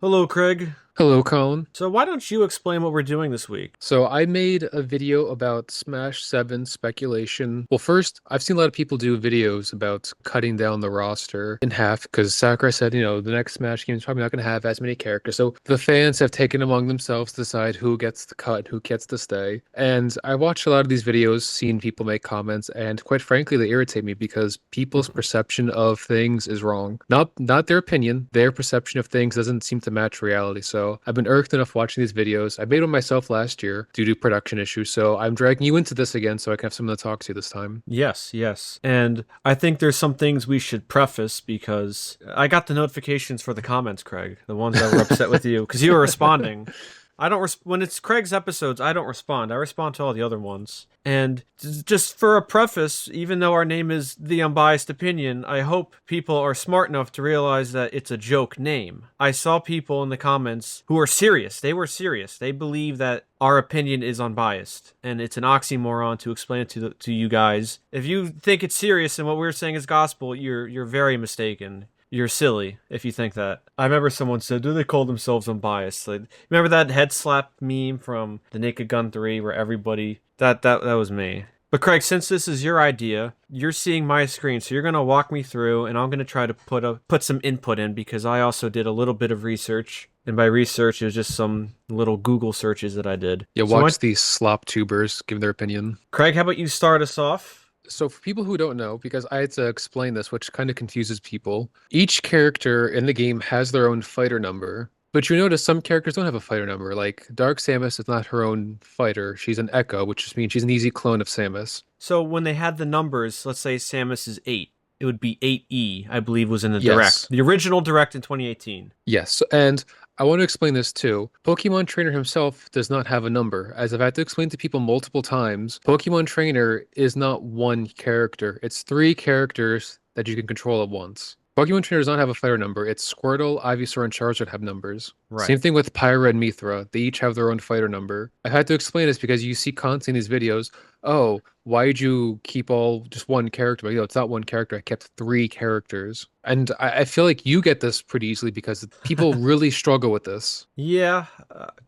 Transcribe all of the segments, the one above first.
Hello, Craig. Hello, Colin. So why don't you explain what we're doing this week? So I made a video about Smash 7 speculation. Well, first, I've seen a lot of people do videos about cutting down the roster in half because Sakurai said, the next Smash game is probably not going to have as many characters. So the fans have taken among themselves to decide who gets to cut, who gets to stay. And I watched a lot of these videos, seen people make comments, and quite frankly, they irritate me because people's perception of things is wrong. Not their opinion, their perception of things doesn't seem to match reality. So I've been irked enough watching these videos. I made one myself last year due to production issues, so I'm dragging you into this again so I can have someone to talk to this time. Yes, yes. And I think there's some things we should preface because I got the notifications for the comments, Craig, the ones that were upset with you because you were responding. I don't when it's Craig's episodes, I don't respond. I respond to all the other ones. And just for a preface, even though our name is The Unbiased Opinion, I hope people are smart enough to realize that it's a joke name. I saw people in the comments who are serious. They were serious. They believe that our opinion is unbiased, and it's an oxymoron to explain it to you guys. If you think it's serious and what we're saying is gospel, you're very mistaken. You're silly if you think that. I remember someone said, "Do they call themselves unbiased?" Like, remember that head slap meme from the Naked Gun 3 where everybody that was me. But Craig, since this is your idea, you're seeing my screen, so you're gonna walk me through, and I'm gonna try to put some input in because I also did a little bit of research, and by research it was just some little Google searches that I did. Yeah, So, watch these slop tubers give their opinion. Craig, how about you start us off? So for people who don't know, because I had to explain this, which kind of confuses people, each character in the game has their own fighter number. But you notice some characters don't have a fighter number. Like Dark Samus is not her own fighter. She's an Echo, which just means she's an easy clone of Samus. So when they had the numbers, let's say Samus is 8, it would be 8E, I believe was in the direct. Yes. The original direct in 2018. Yes. And I want to explain this too. Pokemon Trainer himself does not have a number. As I've had to explain to people multiple times, Pokemon Trainer is not one character. It's three characters that you can control at once. Pokemon Trainer does not have a fighter number. It's Squirtle, Ivysaur, and Charizard have numbers. Right. Same thing with Pyra and Mithra. They each have their own fighter number. I've had to explain this because you see constantly in these videos, oh, why did you keep all just one character? But, it's not one character. I kept three characters. And I feel like you get this pretty easily because people really struggle with this. Yeah,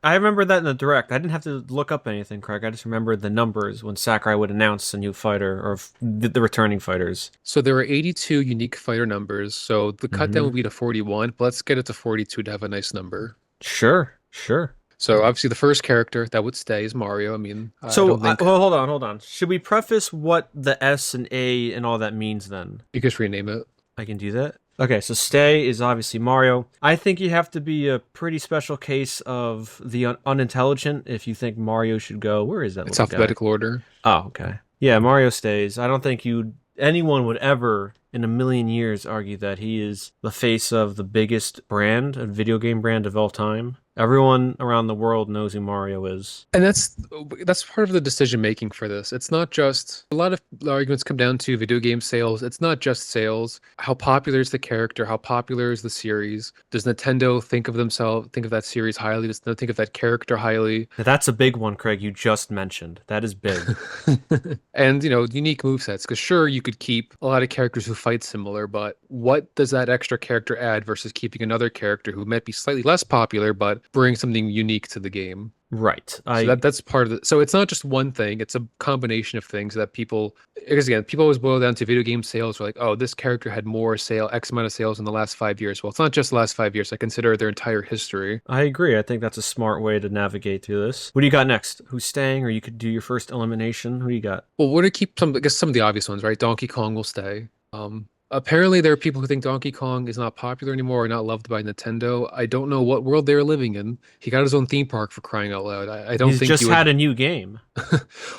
I remember that in the direct. I didn't have to look up anything, Craig. I just remembered the numbers when Sakurai would announce a new fighter or the returning fighters. So there are 82 unique fighter numbers. So the cut down Hmm. would be to 41, but let's get it to 42 to have a nice number. Sure, sure. So obviously the first character that would stay is Mario. I mean, I So, don't think well, hold on, hold on. Should we preface what the S and A and all that means then? you could rename it. I can do that. Okay, so stay is obviously Mario. I think you have to be a pretty special case of the unintelligent if you think Mario should go. Where is that It's little guy? alphabetical order. Oh, okay. Yeah, Mario stays. I don't think anyone would ever in a million years argue that he is the face of the biggest brand, a video game brand of all time. Everyone around the world knows who Mario is. And that's part of the decision making for this. It's not just a lot of arguments come down to video game sales. It's not just sales. How popular is the character? How popular is the series? Does Nintendo think of that series highly? Does Nintendo think of that character highly? Now, that's a big one, Craig, you just mentioned. That is big. And unique movesets. Because sure, you could keep a lot of characters who fight similar, but what does that extra character add versus keeping another character who might be slightly less popular but bring something unique to the game? Right. So that's part of it. So it's not just one thing, it's a combination of things that people, because again, people always boil down to video game sales. Are like, oh, this character had more X amount of sales in the last 5 years. Well, it's not just the last 5 years. I consider their entire history. I agree. I think that's a smart way to navigate through this. What do you got next? Who's staying? Or you could do your first elimination. Who do you got? Well, we're to keep some, I guess some of the obvious ones, right? Donkey Kong will stay. Apparently there are people who think Donkey Kong is not popular anymore or not loved by Nintendo. I don't know what world they're living in. He got his own theme park for crying out loud. I don't He's think just you had would. a new game.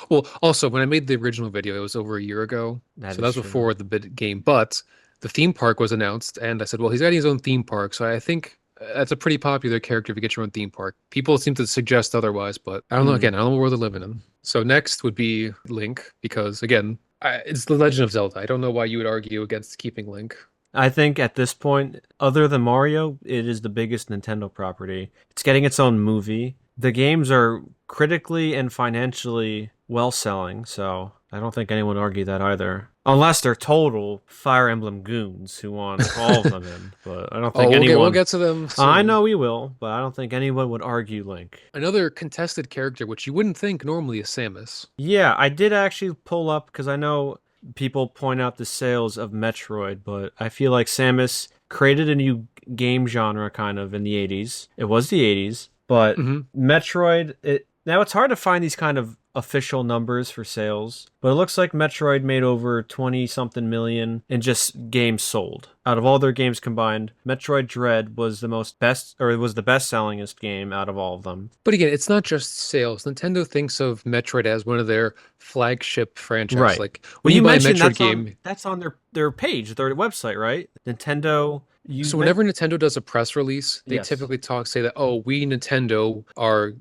Well, also, when I made the original video, it was over a year ago. That So that is was true. before the bid game. But the theme park was announced, and I said, well, he's got his own theme park. So I think that's a pretty popular character if you get your own theme park. People seem to suggest otherwise, but I don't know. Hmm. Again, I don't know what world they're living in. So next would be Link, because again, it's the Legend of Zelda. I don't know why you would argue against keeping Link. I think at this point, other than Mario, it is the biggest Nintendo property. It's getting its own movie. The games are critically and financially well selling, so I don't think anyone would argue that either. Unless they're total Fire Emblem goons who want all of them in. But I don't Oh, think we'll anyone. get to them I soon. know we will, but I don't think anyone would argue Link. Another contested character, which you wouldn't think normally, is Samus. Yeah, I did actually pull up because I know people point out the sales of Metroid, but I feel like Samus created a new game genre kind of in the 80s. It was the 80s, but Hmm. Metroid, now it's hard to find these kind of official numbers for sales, but it looks like Metroid made over 20 something million in just games sold. Out of all their games combined, Metroid Dread was the most best or it was the best sellingest game out of all of them. But again, it's not just sales. Nintendo thinks of Metroid as one of their flagship franchise. Right. Like Well, when you you buy a mentioned Metroid that's on game, that's on their page, their website, right? Nintendo. You so meant whenever Nintendo does a press release, they yes. typically say that, oh, we Nintendo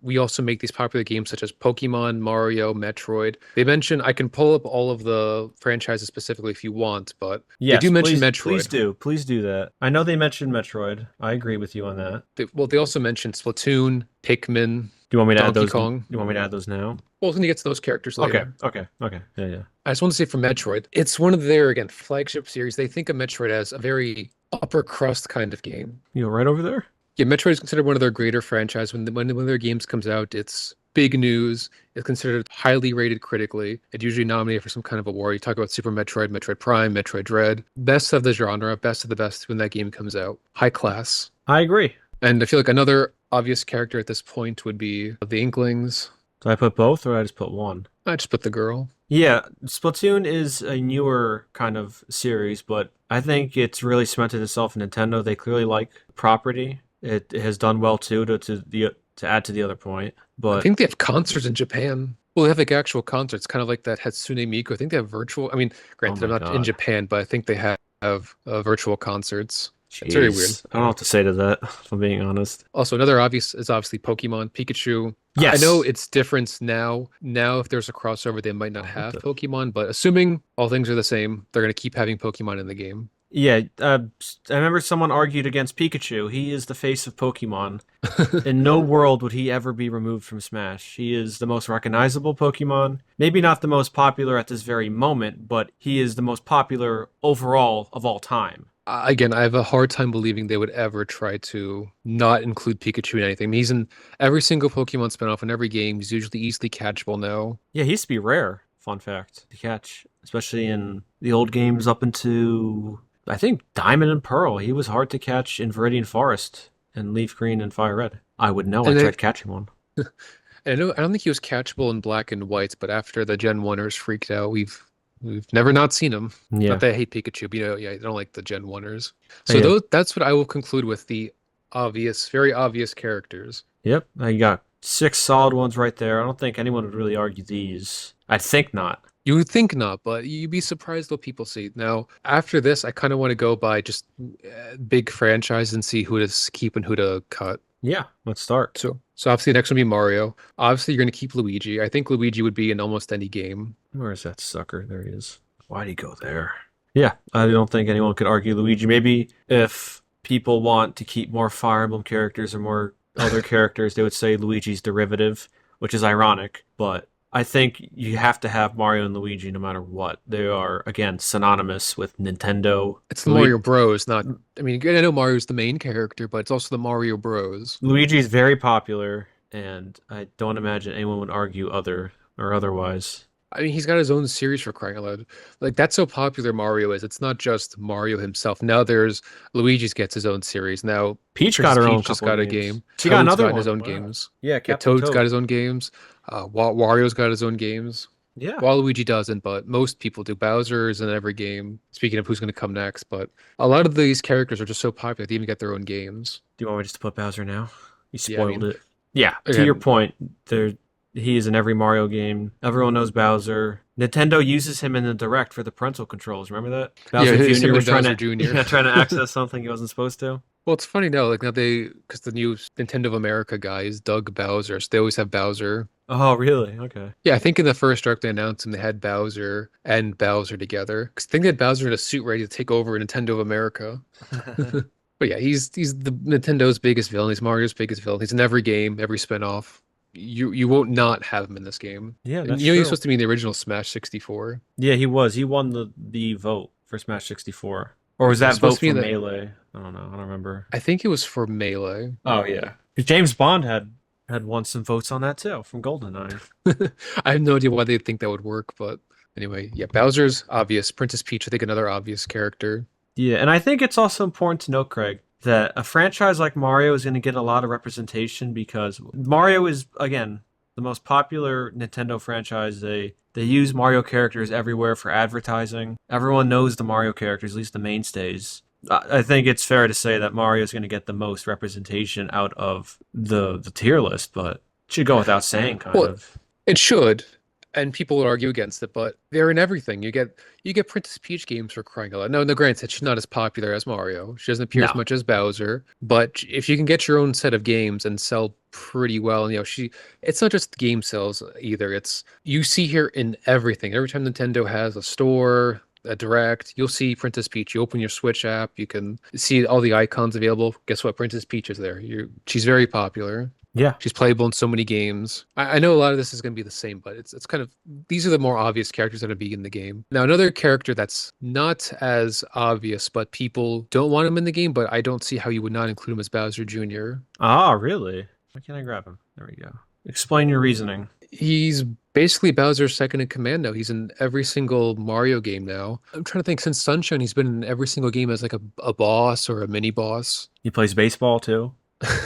we also make these popular games such as Pokemon, Mario, Metroid. They mention, I can pull up all of the franchises specifically if you want, but they do Yes, mention please Metroid. do. Please do that. I know they mentioned Metroid. I agree with you on that. They also mention Splatoon, Pikmin, Do you want me to add Donkey those? Do Kong. you want me to add those now? Well, when you get to those characters Okay, later. okay, okay. Yeah, yeah. I just want to say for Metroid, it's one of their, again, flagship series. They think of Metroid as a very upper crust kind of game. You go right over there. Yeah, Metroid is considered one of their greater franchise. When their games comes out, it's big news. It's considered highly rated critically. It's usually nominated for some kind of award. You talk about Super Metroid, Metroid Prime, Metroid Dread. Best of the genre, best of the best when that game comes out. High class. I agree. And I feel like another obvious character at this point would be the Inklings. Did I put both or I just put one? I just put the girl. Yeah, Splatoon is a newer kind of series, but I think it's really cemented itself in Nintendo. They clearly like the property. It has done well too to add to the other point. I But think they have concerts in Japan. Well, they have like actual concerts, kind of like that Hatsune Miku. I think they have virtual. I mean, oh granted, I'm my not in God. Japan, but I think they have virtual concerts. It's very weird. Jeez. I don't know what to say to that, if I'm being honest. Also, another obvious is obviously Pokemon, Pikachu. I know Yes. it's different now. Now, if there's a crossover, they might not Oh, what have the? Pokemon, but assuming all things are the same, they're going to keep having Pokemon in the game. Yeah, I remember someone argued against Pikachu. He is the face of Pokemon. In no world would he ever be removed from Smash. He is the most recognizable Pokemon. Maybe not the most popular at this very moment, but he is the most popular overall of all time. Again, I have a hard time believing they would ever try to not include Pikachu in anything. I mean, he's in every single Pokemon spinoff in every game. He's usually easily catchable now. Yeah, he used to be rare, fun fact, to catch, especially in the old games up into, I think, Diamond and Pearl. He was hard to catch in Viridian Forest and Leaf Green and Fire Red. I would know. I And tried catching one. I don't think he was catchable in Black and White, but after the Gen 1ers freaked out, we've never not seen him. Not Yeah. that I hate Pikachu, but yeah, I don't like the Gen 1ers. Oh, So yeah. that's what I will conclude with the obvious, very obvious characters. Yep. You got six solid ones right there. I don't think anyone would really argue these. I think not. You would think not, but you'd be surprised what people see. Now, after this, I kind of want to go by just big franchise and see who to keep and who to cut. Yeah. Let's start. So obviously, the next one would be Mario. Obviously, you're going to keep Luigi. I think Luigi would be in almost any game. Where is that sucker? There he is. Why'd he go there? Yeah, I don't think anyone could argue Luigi. Maybe if people want to keep more Fire Emblem characters or more other characters, they would say Luigi's derivative, which is ironic, but I think you have to have Mario and Luigi no matter what. They are, again, synonymous with Nintendo. It's the Mario Bros, not. I mean, I know Mario's the main character, but it's also the Mario Bros. Luigi is very popular, and I don't imagine anyone would argue other or otherwise. I mean, he's got his own series for crying out loud. Like that's how popular Mario is. It's not just Mario himself. Now there's Luigi's gets his own series. Now Peach got Princess her own Peach just couple of got a games. game. She got Toad's another got his one. own Wow. games. Yeah, Yeah, Captain Toad's got Toad. his own games. Wario's got his own games. Yeah. Waluigi doesn't, but most people do. Bowser is in every game. Speaking of who's going to come next, but a lot of these characters are just so popular they even get their own games. Do you want me just to put Bowser now? You Yeah, I spoiled mean, it. Yeah, to your again, point, there he is in every Mario game. Everyone knows Bowser. Nintendo uses him in the Direct for the parental controls. Remember that? yeah, Bowser it's Jr. him was and trying Bowser to Jr. yeah, trying to access something he wasn't supposed to. Well, it's funny now, like now because the new Nintendo of America guy is Doug Bowser, so they always have Bowser. Oh, really? Okay. Yeah, I think in the first direct they announced him, they had Bowser and Bowser together. Because I think they had Bowser in a suit ready to take over Nintendo of America. But yeah, he's the Nintendo's biggest villain. He's Mario's biggest villain. He's in every game, every spinoff. you won't not have him in this game. Yeah, And that's you know he's true. supposed to be in the original Smash 64. Yeah, he was. He won the vote for Smash 64. Or was It was that supposed vote to be for in the Melee? I don't know. I don't remember. I think it was for Melee. Oh yeah. 'Cause James Bond had won some votes on that too from GoldenEye. I have no idea why they think that would work, but anyway, yeah, Bowser's obvious. Princess Peach, I think another obvious character. Yeah, and I think it's also important to note, Craig, that a franchise like Mario is going to get a lot of representation because Mario is, again, the most popular Nintendo franchise. They use Mario characters everywhere for advertising. Everyone knows the Mario characters, at least the mainstays. I think it's fair to say that Mario is going to get the most representation out of the tier list, but it should go without saying, kind Well, of. it should, and people would argue against it, but they're in everything. You get Princess Peach games for crying out loud. No, granted, she's not as popular as Mario. She doesn't appear as No. much as Bowser, but if you can get your own set of games and sell pretty well, and it's not just game sales either. It's you see here in everything. Every time Nintendo has a store, a direct, you'll see Princess Peach. You open your Switch app, you can see all the icons available. Guess what? Princess Peach is there. She's very popular. Yeah. She's playable in so many games. I know a lot of this is going to be the same, but it's kind of these are the more obvious characters that are be in the game. Now, another character that's not as obvious, but people don't want him in the game, but I don't see how you would not include him as Bowser Jr. Ah, really? Why can't I grab him? There we go. Explain your reasoning. He's basically Bowser's second in command now. He's in every single Mario game now. I'm trying to think since Sunshine, he's been in every single game as like a boss or a mini boss. He plays baseball too.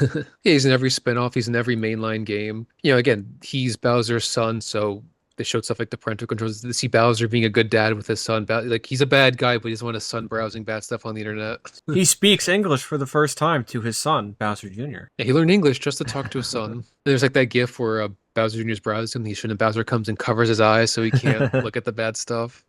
Yeah, he's in every spin-off, he's in every mainline game. Again, he's Bowser's son, so they showed stuff like the parental controls. They see Bowser being a good dad with his son. Like he's a bad guy, but he doesn't want his son browsing bad stuff on the internet. He speaks English for the first time to his son, Bowser Jr. Yeah, he learned English just to talk to his son. There's like that gif where Bowser Jr.'s browsing, and Bowser comes and covers his eyes so he can't look at the bad stuff.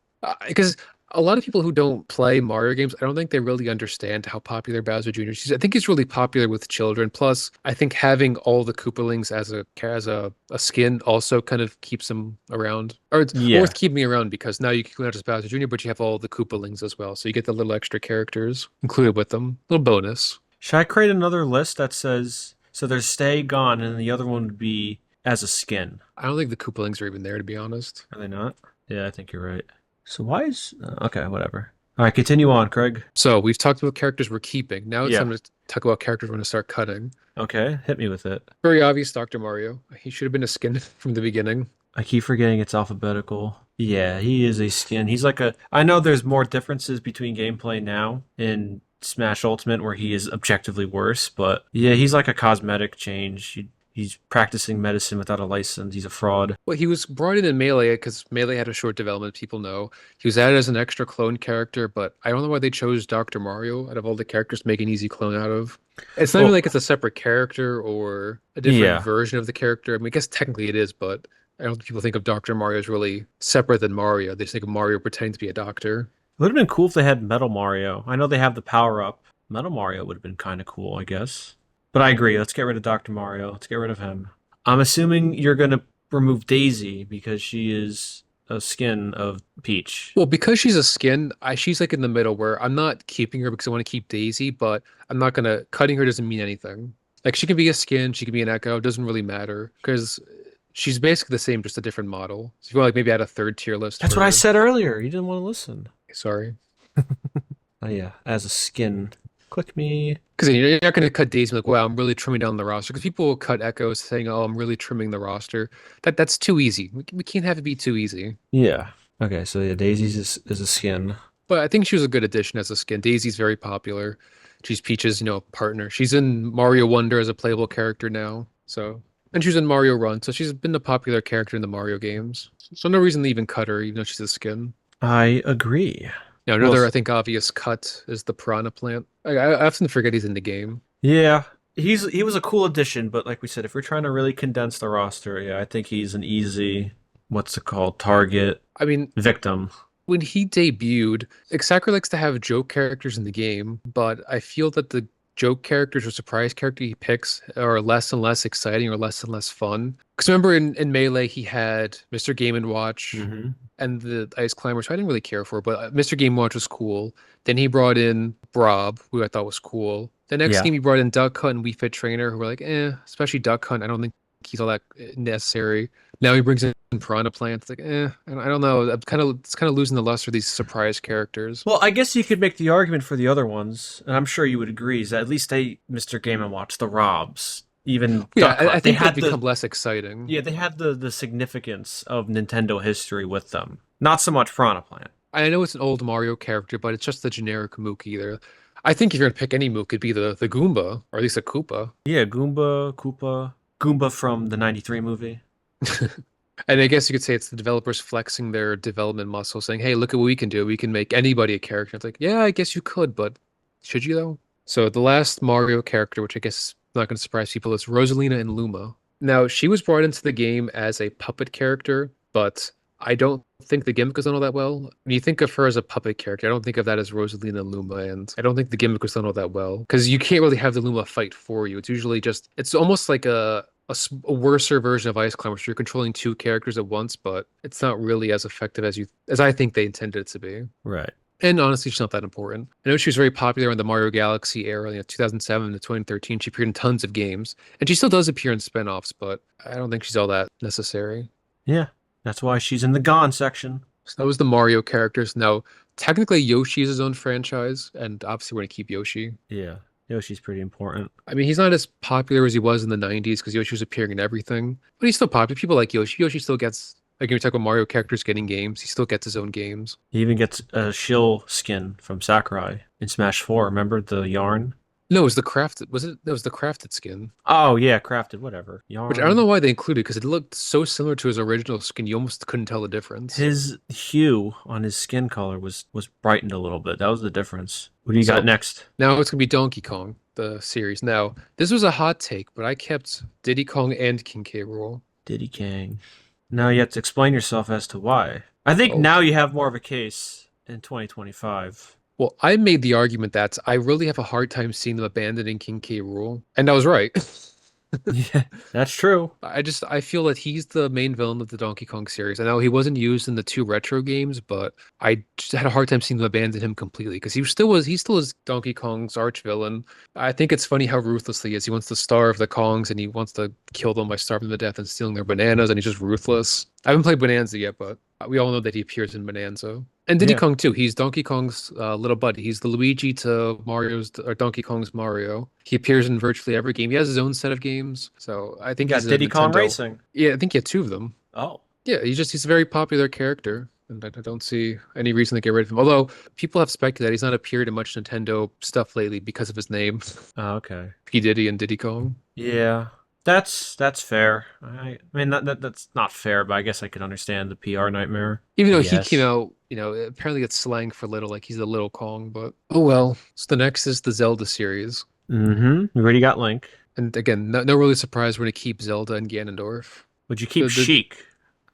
Because a lot of people who don't play Mario games, I don't think they really understand how popular Bowser Jr. is. I think he's really popular with children. Plus, I think having all the Koopalings as a skin also kind of keeps him around. Or it's Yeah. worth keeping around because now you can not just Bowser Jr., but you have all the Koopalings as well. So you get the little extra characters included with them. Little bonus. Should I create another list that says so there's Stay Gone and the other one would be as a skin? I don't think the Koopalings are even there, to be honest. Are they not? Yeah, I think you're right. So why is okay, whatever. All right, continue on, Craig. So we've talked about characters we're keeping. Now it's Yeah. time to talk about characters we're going to start cutting. Okay, hit me with it. Very obvious, Dr. Mario. He should have been a skin from the beginning. I keep forgetting it's alphabetical. Yeah, he is a skin. He's like a. I know there's more differences between gameplay now in Smash Ultimate where he is objectively worse, but yeah, he's like a cosmetic change. He's practicing medicine without a license. He's a fraud. Well, he was brought in Melee because Melee had a short development, people know. He was added as an extra clone character, but I don't know why they chose Dr. Mario out of all the characters to make an easy clone out of. It's not even Well, like it's a separate character or a different yeah. version of the character. I mean, I guess technically it is, but I don't think people think of Dr. Mario as really separate than Mario. They just think of Mario pretending to be a doctor. It would have been cool if they had Metal Mario. I know they have the power up. Metal Mario would have been kind of cool, I guess. But I agree. Let's get rid of Dr. Mario. Let's get rid of him. I'm assuming you're going to remove Daisy because she is a skin of Peach. Well, because she's a skin, she's like in the middle where I'm not keeping her because I want to keep Daisy, but I'm not gonna cutting her doesn't mean anything. Like she can be a skin, she can be an Echo, it doesn't really matter because she's basically the same, just a different model. So if you want like maybe add a third tier list That's for what I her. said earlier. You didn't want to listen. Sorry. Oh, yeah. As a skin. Click me. Because you're not going to cut Daisy like, wow, I'm really trimming down the roster. Because people will cut Echoes saying, oh, I'm really trimming the roster. That's too easy. We can't have it be too easy. Yeah. Okay, so yeah, Daisy's is a skin. But I think she was a good addition as a skin. Daisy's very popular. She's Peach's, partner. She's in Mario Wonder as a playable character now. And she's in Mario Run, so she's been a popular character in the Mario games. So no reason to even cut her, even though she's a skin. I agree. Now Well, another, I think, obvious cut is the Piranha Plant. I often forget he's in the game. yeah. He was a cool addition, but like we said, if we're trying to really condense the roster, yeah, I think he's an easy, what's it called, target I mean, victim. when he debuted, Sakurai likes to have joke characters in the game, but I feel that the joke characters or surprise character he picks are less and less exciting or less and less fun. Because remember in Melee, he had Mr. Game & Watch Hmm. and the Ice Climber, so I didn't really care for, but Mr. Game & Watch was cool. Then he brought in Brob, who I thought was cool. The next Yeah. game he brought in Duck Hunt and Wii Fit Trainer, who were like, especially Duck Hunt. I don't think he's all that necessary. Now he brings in Piranha Plant. It's like, I don't know. It's kind of losing the luster of these surprise characters. Well, I guess you could make the argument for the other ones, and I'm sure you would agree, is that at least they, Mr. Game and Watch, the Robs, even Yeah, Duck I Hunt, they think they've had the become less exciting. yeah, they had the significance of Nintendo history with them. Not so much Piranha Plant. I know it's an old Mario character, but it's just the generic Mookie there. I think if you're gonna pick any Mook, it'd be the Goomba, or at least a Koopa. Yeah, Goomba, Koopa, Goomba from the '93 movie. And I guess you could say it's the developers flexing their development muscle, saying, "Hey, look at what we can do. We can make anybody a character." It's like, yeah, I guess you could, but should you though? So the last Mario character, which I guess is not going to surprise people, is Rosalina and Luma. Now, she was brought into the game as a puppet character, but I don't think the gimmick was done all that well. When you think of her as a puppet character, I don't think of that as Rosalina and Luma, and I don't think the gimmick was done all that well because you can't really have the Luma fight for you. It's usually just, it's almost like a worser version of Ice Climbers. You're controlling two characters at once, but it's not really as effective as I think they intended it to be. Right. And honestly, she's not that important. I know she was very popular in the Mario Galaxy era, 2007 to 2013. She appeared in tons of games, and she still does appear in spin-offs, but I don't think she's all that necessary. Yeah, that's why she's in the Gone section. So that was the Mario characters. Now, technically, Yoshi is his own franchise, and obviously we're going to keep Yoshi. Yeah, Yoshi's pretty important. I mean, he's not as popular as he was in the 90s because Yoshi was appearing in everything, but he's still popular. People like Yoshi. Yoshi still gets, like when we talk about Mario characters getting games, he still gets his own games. He even gets a shill skin from Sakurai in Smash 4. Remember the yarn? No, it was the crafted, was it? That was the crafted skin, Oh yeah, crafted, whatever. which I don't know Yarn. why they included because it looked so similar to his original skin, you almost couldn't tell the difference. His hue on his skin color was brightened a little bit. That was the difference. What do you got So next? now it's gonna be Donkey Kong, the series. Now, this was a hot take, but I kept Diddy Kong and King K. Rool. Diddy Kang. Now you have to explain yourself as to why. I think Oh, now you have more of a case in 2025. well, I made the argument that I really have a hard time seeing them abandoning King K. Rool, and I was right. Yeah, that's true. I feel that he's the main villain of the Donkey Kong series. I know he wasn't used in the two retro games, but I just had a hard time seeing them abandon him completely because he still is Donkey Kong's arch villain. I think it's funny how ruthless he is. He wants to starve the Kongs and he wants to kill them by starving them to death and stealing their bananas, and he's just ruthless. I haven't played Bonanza yet, but we all know that he appears in Bonanza. And Diddy Yeah. Kong too. He's Donkey Kong's little buddy. He's the Luigi to Mario's or Donkey Kong's Mario. He appears in virtually every game. He has his own set of games. So I You think got he's a Diddy Kong Nintendo. Racing. Yeah, I think he had two of them. Oh. Yeah, he's a very popular character, and I don't see any reason to get rid of him. Although people have speculated that he's not appeared in much Nintendo stuff lately because of his name, Oh, okay. P Diddy and Diddy Kong. Yeah. That's fair. I mean that's not fair, but I guess I could understand the PR nightmare. Even though he came Yes. out, apparently it's slang for little, like he's the little Kong. But oh well. So the next is the Zelda series, Mm-hmm. We already got Link. and again, no really surprise we're gonna keep Zelda and Ganondorf. Would you keep The Sheik?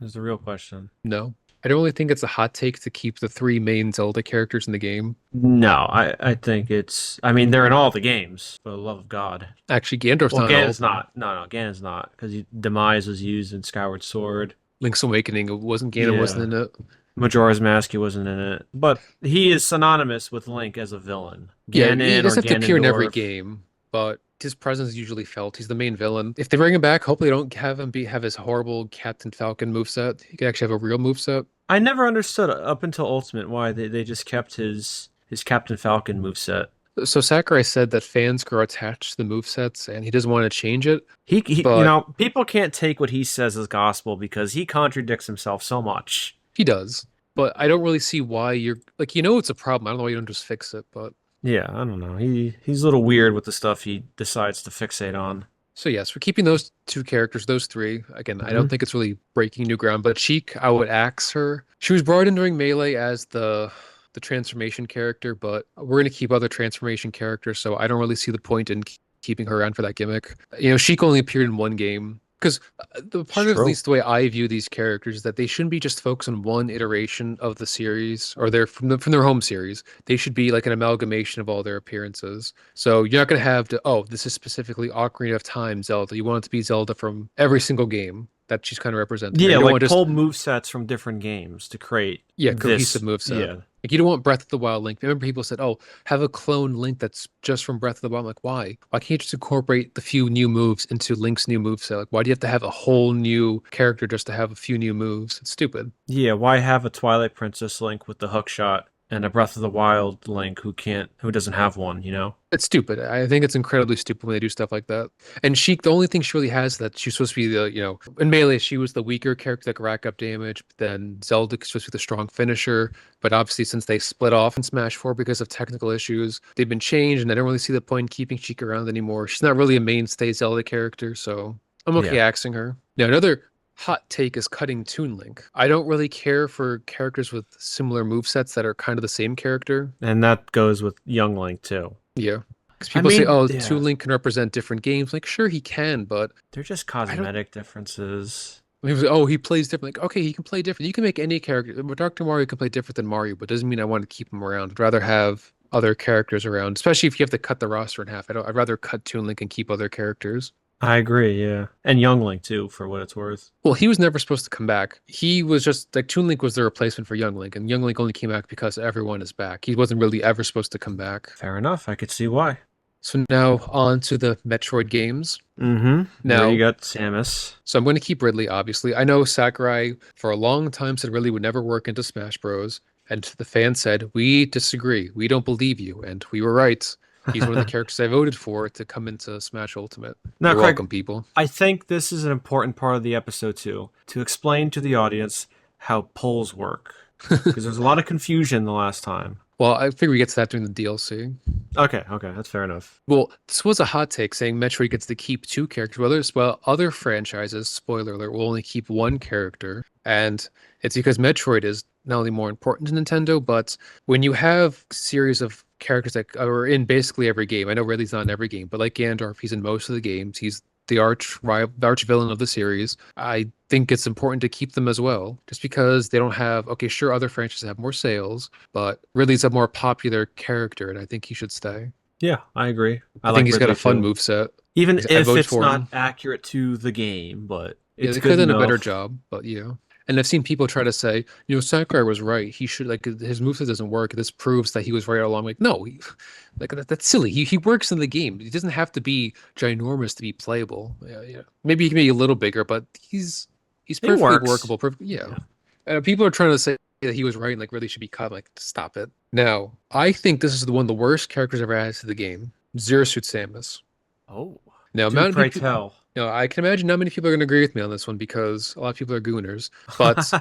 Is the real question. No, I don't really think it's a hot take to keep the three main Zelda characters in the game. No, I think it's. I mean, they're in all the games. For the love of God. Actually, Ganondorf's Well, not in all Ganon's of them. not. No, Ganon's not because Demise was used in Skyward Sword. Link's Awakening it wasn't Ganon Yeah. wasn't in it. Majora's Mask, he wasn't in it, but he is synonymous with Link as a villain. Yeah, he Ganon or doesn't have to appear in every Ganondorf. game, but his presence is usually felt. He's the main villain. If they bring him back, hopefully they don't have him have his horrible Captain Falcon moveset. He could actually have a real moveset. I never understood up until Ultimate why they just kept his Captain Falcon moveset. So Sakurai said that fans grow attached to the movesets and he doesn't want to change it, He but people can't take what he says as gospel because he contradicts himself so much. he does. But I don't really see why you're like, it's a problem. I don't know why you don't just fix it, but Yeah, I don't know. He's a little weird with the stuff he decides to fixate on. so yes, we're keeping those two characters, those three. Again, I Hmm. don't think it's really breaking new ground, but Sheik, I would axe her. She was brought in during Melee as the transformation character, but we're gonna keep other transformation characters, so I don't really see the point in keeping her around for that gimmick. Sheik only appeared in one game. Because the part of at True. least the way I view these characters is that they shouldn't be just focused on one iteration of the series or their from their home series. They should be like an amalgamation of all their appearances. So you're not gonna have to, oh, this is specifically Ocarina of Time Zelda. You want it to be Zelda from every single game. that she's kind of representing. Yeah, You don't like want just pull move sets from different games to create yeah, cohesive this. moveset. Yeah, Like you don't want Breath of the Wild Link. Remember people said, "Oh, have a clone Link that's just from Breath of the Wild." I'm like, why? Why can't you just incorporate the few new moves into Link's new moveset? Like, why do you have to have a whole new character just to have a few new moves? It's stupid. yeah. Why have a Twilight Princess Link with the hook shot and a Breath of the Wild Link who doesn't have one? You know? It's stupid. I think it's incredibly stupid when they do stuff like that. And Sheik, the only thing she really has is that she's supposed to be the, in Melee, she was the weaker character that could rack up damage. But then Zelda is supposed to be the strong finisher. But obviously, since they split off in Smash 4 because of technical issues, they've been changed, and I don't really see the point in keeping Sheik around anymore. She's not really a mainstay Zelda character, so I'm okay Yeah. axing her. Now, another hot take is cutting Toon Link. I don't really care for characters with similar movesets that are kind of the same character. And that goes with Young Link too. Yeah. Because I people say, mean, oh, yeah, Toon Link can represent different games. Like, sure, he can, but they're just I don't. cosmetic differences. People say, oh, he plays different. Like, okay, he can play different. You can make any character. Dr. Mario can play different than Mario, but doesn't mean I want to keep him around. I'd rather have other characters around, especially if you have to cut the roster in half. I'd rather cut Toon Link and keep other characters. I agree, yeah. And Young Link too, for what it's worth. Well, he was never supposed to come back. He was just like Toon Link was the replacement for Young Link, and Young Link only came back because everyone is back. He wasn't really ever supposed to come back. Fair enough. I could see why. So now on to the Metroid games. Mm-hmm. Where you Now, got Samus. so I'm going to keep Ridley, obviously. I know Sakurai for a long time said Ridley would never work into Smash Bros. And the fans said, we disagree. We don't believe you. And we were right. He's one of the characters I voted for to come into Smash Ultimate. Now, You're Craig, welcome, people. I think this is an important part of the episode too, to explain to the audience how polls work. Because there's a lot of confusion the last time. Well, I figure we get to that during the DLC. Okay, that's fair enough. Well, this was a hot take saying Metroid gets to keep two characters. Well, other franchises, spoiler alert, will only keep one character. And it's because Metroid is not only more important to Nintendo, but when you have series of characters that are in basically every game, I know Ridley's not in every game, but like Gandalf, he's in most of the games. He's the arch villain of the series. I think it's important to keep them as well, just because they don't have, okay, sure, other franchises have more sales, but Ridley's a more popular character, and I think he should stay. Yeah, I agree. I like think he's got Ridley a fun too. move set. Even I if vote it's for not him. accurate to the game, but Yeah, it's they could good have done a better enough. job, but yeah. And I've seen people try to say, Sakurai was right. He should like his moveset doesn't work. This proves that he was right all along. Like, no, that's silly. He works in the game. He doesn't have to be ginormous to be playable. Yeah. Maybe he can be a little bigger, but he's It perfectly works. workable. Yeah. Yeah. People are trying to say that he was right and like really should be cut. Like, stop it. Now, I think this is one of the worst characters ever added to the game. Zero Suit Samus. Oh, Now, do pray tell. I can imagine not many people are going to agree with me on this one because a lot of people are gooners. But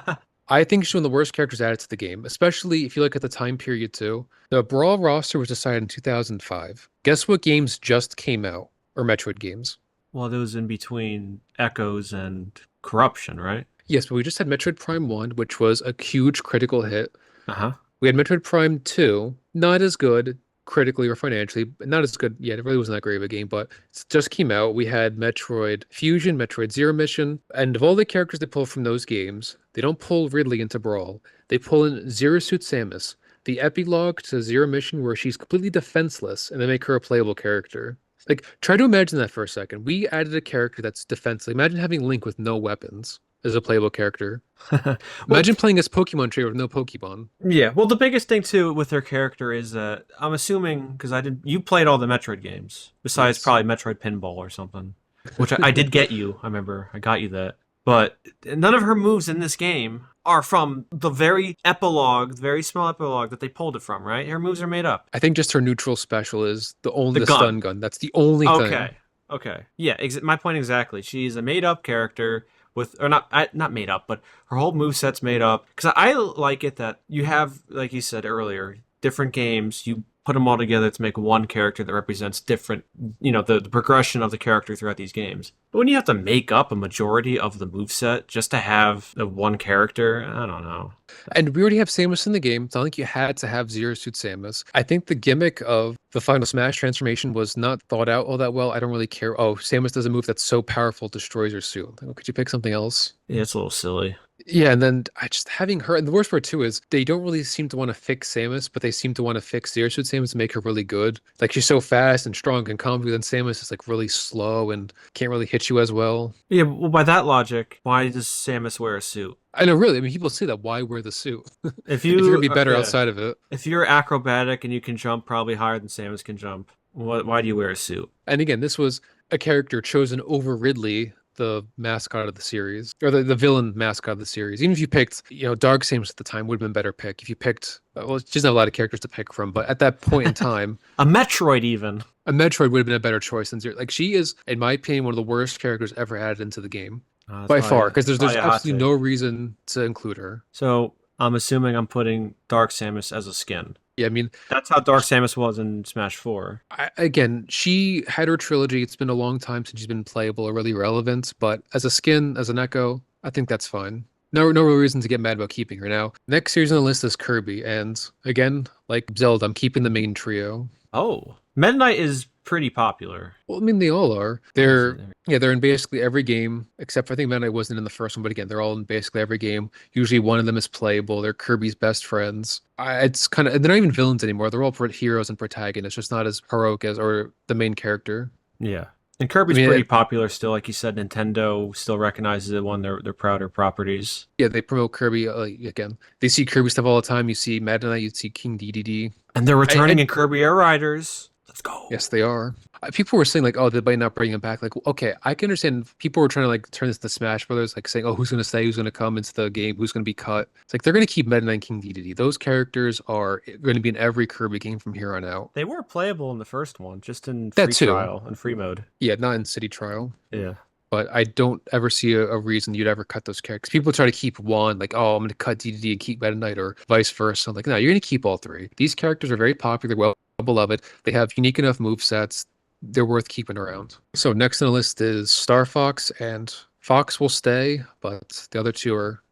I think she's one of the worst characters added to the game, especially if you look at the time period too. The Brawl roster was decided in 2005. Guess what games just came out? Or Metroid games. Well, it was in between Echoes and Corruption, right? Yes, but we just had Metroid Prime 1, which was a huge critical hit. Uh-huh. We had Metroid Prime 2, not as good critically or financially, but not as good. Yeah, it really wasn't that great of a game, but it just came out. We had Metroid Fusion, Metroid Zero Mission, and of all the characters they pull from those games, they don't pull Ridley into Brawl. They pull in Zero Suit Samus, the epilogue to Zero Mission where she's completely defenseless, and they make her a playable character. Like, try to imagine that for a second. We added a character that's defenseless. Imagine having Link with no weapons as a playable character. Well, Imagine playing as Pokemon Trainer with no Pokemon. yeah. Well, the biggest thing too with her character is that I'm assuming because you played all the Metroid games besides Yes. probably Metroid Pinball or something, which I did get you. I remember I got you that. But none of her moves in this game are from the very epilogue, very small epilogue that they pulled it from, right? Her moves are made up. I think just her neutral special is The the gun. stun gun. That's the only thing. Okay. Okay. Yeah, my point exactly. She's a made up character with or not made up, but her whole moveset's made up cuz I like it that you have like you said earlier, different games, you put them all together to make one character that represents different, the progression of the character throughout these games. But when you have to make up a majority of the moveset just to have the one character, I don't know. And we already have Samus in the game. It's not like you had to have Zero Suit Samus. I think the gimmick of the Final Smash transformation was not thought out all that well. I don't really care. Oh, Samus does a move that's so powerful, it destroys her suit. Like, oh, could you pick something else? Yeah, it's a little silly. Yeah, and then I just having her, and the worst part too is they don't really seem to want to fix Samus, but they seem to want to fix Zero Suit Samus to make her really good. Like she's so fast and strong and combo, then Samus is like really slow and can't really hit Pikachu as well. Yeah, well, by that logic, why does Samus wear a suit? I know, really. I mean, people say that. Why wear the suit If if you're gonna you, be better yeah, outside of it? if you're acrobatic and you can jump probably higher than Samus can jump, why do you wear a suit? And again, this was a character chosen over Ridley, the mascot of the series, or the villain mascot of the series. Even if you picked, Dark Samus at the time would have been better pick. If you picked, well, it's just not a lot of characters to pick from, but at that point in time, A Metroid, even. a Metroid would have been a better choice than Zero. Like she is, in my opinion, one of the worst characters ever added into the game That's by far, because that's there's probably a hot absolutely no take. reason to include her. So I'm assuming I'm putting Dark Samus as a skin. Yeah, I mean, That's how Dark Samus was in Smash 4. again, she had her trilogy. It's been a long time since she's been playable or really relevant, but as a skin, as an Echo, I think that's fine. No real reason to get mad about keeping her now. Next series on the list is Kirby, and again, like Zelda, I'm keeping the main trio. Oh, Meta Knight is pretty popular. Well, I mean, they all are. Let's see They're there. yeah, they're in basically every game except for I think Meta Knight wasn't in the first one, but again, they're all in basically every game. Usually, one of them is playable. They're Kirby's best friends. It's kind of they're not even villains anymore. They're all heroes and protagonists, just not as heroic as or the main character. Yeah. And I Kirby's mean, pretty popular still. Like you said, Nintendo still recognizes it, one of their prouder properties. yeah, they promote Kirby again. They see Kirby stuff all the time. You see Meta Knight, you see King DDD. And they're returning I in Kirby Air Riders. Let's go. Yes, they are. People were saying like, oh, they might not bring him back. Like, okay, I can understand. People were trying to like turn this to Smash Brothers, like saying, oh, who's gonna stay, who's gonna come into the game, who's gonna be cut. It's like they're gonna keep Meta Knight and King Dedede. Those characters are going to be in every Kirby game from here on out. They were playable in the first one, just in That free too. trial and free mode. Yeah, not in City Trial. Yeah. But I don't ever see a reason you'd ever cut those characters. People try to keep one, like, oh, I'm going to cut DDD and keep Meta Knight, or vice versa. I'm like, no, you're going to keep all three. These characters are very popular, well beloved. They have unique enough move sets. They're worth keeping around. So next on the list is Star Fox, and Fox will stay, but the other two are.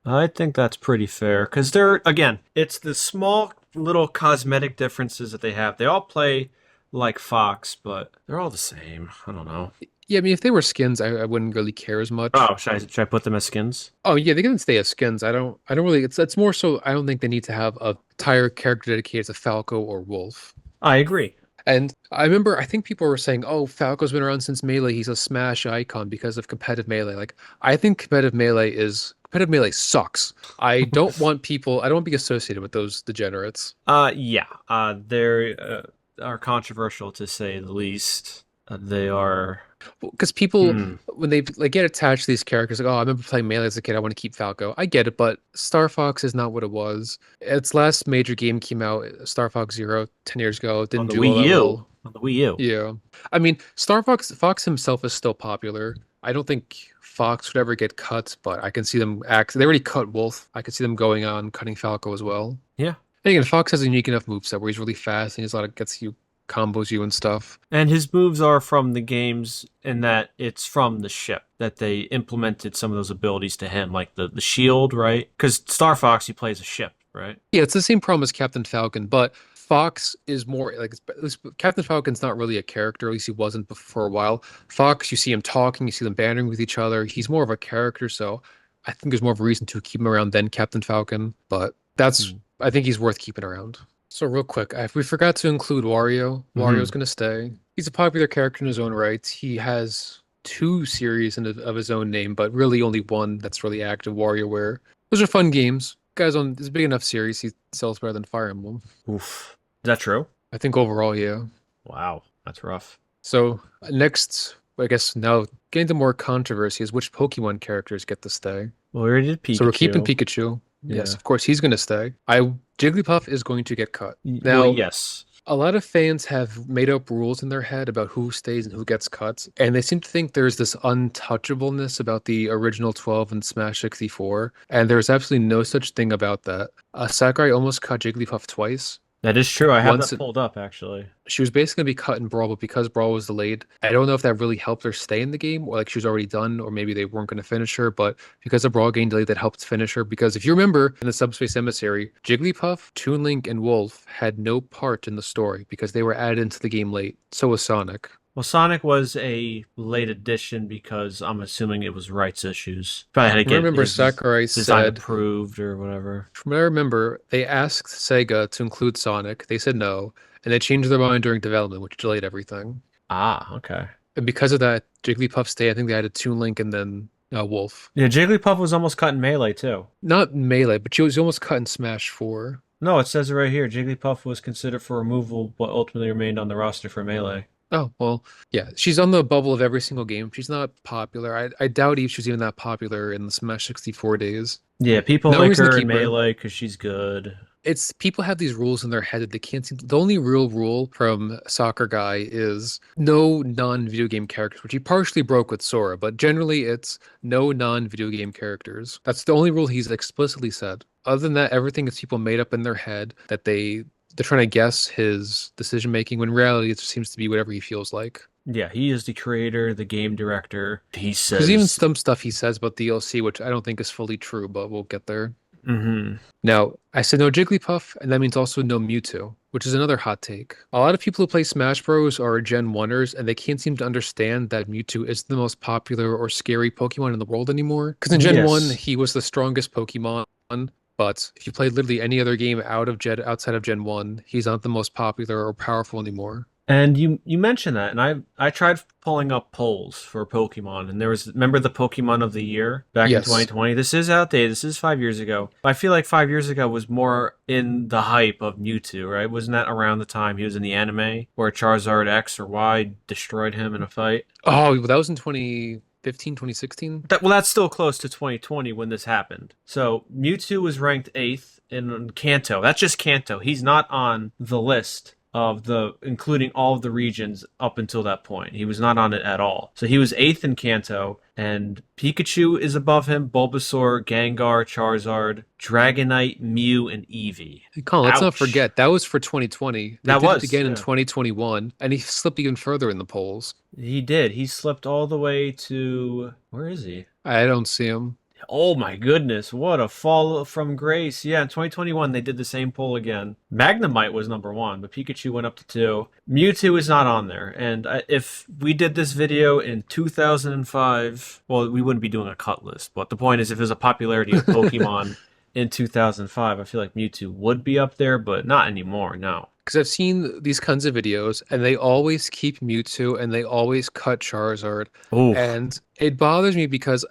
I think that's pretty fair because again, it's the small little cosmetic differences that they have. They all play like Fox, but they're all the same. I don't know. Yeah, I mean, if they were skins, I wouldn't really care as much. Oh, should I put them as skins? Oh yeah, they can stay as skins. I don't really. It's more so. I don't think they need to have a entire character dedicated to Falco or Wolf. I agree. And I remember, I think people were saying, "Oh, Falco's been around since Melee. He's a Smash icon because of competitive Melee." Like, I think competitive Melee sucks. I don't want people. I don't want to be associated with those degenerates. Yeah. They are controversial to say the least. They are. Because people, Hmm. when they like get attached to these characters, like, "Oh, I remember playing Melee as a kid. I want to keep Falco." I get it, but Star Fox is not what it was. Its last major game came out, Star Fox Zero, 10 years ago. It On didn't the do all Wii that U. well. On the Wii U. Yeah. I mean, Fox himself is still popular. I don't think Fox would ever get cut, but I can see them act. They already cut Wolf. I could see them going on cutting Falco as well. Yeah. And again, Fox has a unique enough moveset where he's really fast and he's a lot of gets you combos you and stuff. And his moves are from the games in that it's from the ship that they implemented some of those abilities to him, like the shield, right? Because Star Fox, he plays a ship, right? Yeah, it's the same problem as Captain Falcon, but Fox is more like at least Captain Falcon's not really a character. At least he wasn't for a while. Fox, you see him talking, you see them bantering with each other. He's more of a character, so I think there's more of a reason to keep him around than Captain Falcon. But that's Hmm. I think he's worth keeping around. So real quick, if we forgot to include Wario, Hmm. Wario's gonna stay. He's a popular character in his own right. He has two series of his own name, but really only one that's really active, WarioWare. Those are fun games. Guys on it's a big enough series. He sells better than Fire Emblem. Oof. Is that true? I think overall, yeah. Wow. That's rough. So next, I guess now getting to more controversy is which Pokemon characters get to stay. Well, we already did So we're keeping Pikachu. Pikachu. Yes, Yeah. of course he's gonna stay. Jigglypuff is going to get cut. Well, Now, yes. a lot of fans have made up rules in their head about who stays and who gets cut, and they seem to think there's this untouchableness about the original 12 and Smash 64, and there's absolutely no such thing about that. Sakurai almost cut Jigglypuff twice. That is true. I have Once that pulled up, actually. she was basically gonna be cut in Brawl, but because Brawl was delayed, I don't know if that really helped her stay in the game, or like she was already done, or maybe they weren't gonna finish her. But because the Brawl getting delayed, that helped finish her. Because if you remember in the Subspace Emissary, Jigglypuff, Toon Link, and Wolf had no part in the story because they were added into the game late. So was Sonic. Well, Sonic was a late addition because I'm assuming it was rights issues. Probably had to I get remember his Sakurai design said, approved or whatever. from what I remember, they asked Sega to include Sonic. They said no, and they changed their mind during development, which delayed everything. Ah, okay. And because of that, Jigglypuff stay. I think they added Toon Link and then Wolf. Yeah, Jigglypuff was almost cut in Melee too. Not Melee, but she was almost cut in Smash 4. No, it says it right here. Jigglypuff was considered for removal, but ultimately remained on the roster for Melee. Oh, well, yeah. She's on the bubble of every single game. She's not popular. I doubt if she's even that popular in the Smash 64 days. Yeah, people No like reason to her in keep her. Melee because she's good. It's people have these rules in their head that they can't seem. The only real rule from Soccer Guy is no non-video game characters, which he partially broke with Sora, but generally it's no non-video game characters. That's the only rule he's explicitly said. Other than that, everything is people made up in their head that they're trying to guess his decision making when in reality it just seems to be whatever he feels like. Yeah, he is the creator, the game director. He There's even says, some stuff he says about DLC, which I don't think is fully true, but we'll get there. mm-hmm. Now, I said no Jigglypuff, and that means also no Mewtwo, which is another hot take. A lot of people who play Smash Bros. Are Gen 1ers, and they can't seem to understand that Mewtwo isn't the most popular or scary Pokemon in the world anymore. Because in Gen 1, Yes. he was the strongest Pokemon, but if you play literally any other game outside of Gen 1, he's not the most popular or powerful anymore. And you mentioned that, and I tried pulling up polls for Pokemon, and there was remember the Pokemon of the Year back in Yes. 2020. This is outdated. This is 5 years ago. I feel like 5 years ago was more in the hype of Mewtwo, right? Wasn't that around the time he was in the anime where Charizard X or Y destroyed him in a fight? Oh, that was in 2015, 2016? That's still close to 2020 when this happened. So Mewtwo was ranked eighth in Kanto. That's just Kanto. He's not on the list of the including all of the regions up until that point. He was not on it at all. So he was eighth in Kanto, and Pikachu is above him, Bulbasaur, Gengar, Charizard, Dragonite, Mew, and Eevee. Colin, let's not Ouch. forget that was for 2020. They That did it was, again in yeah. 2021, and he slipped even further in the polls. He did. He slipped all the way to where is he? I don't see him. Oh my goodness, what a fall from grace. Yeah, in 2021 they did the same poll again. Magnemite was number one, but Pikachu went up to two. Mewtwo is not on there. And if we did this video in 2005, well, we wouldn't be doing a cut list. But the point is, if there's a popularity of Pokemon in 2005, I feel like Mewtwo would be up there, but not anymore, no. Because I've seen these kinds of videos, and they always keep Mewtwo, and they always cut Charizard, Oh, and it bothers me because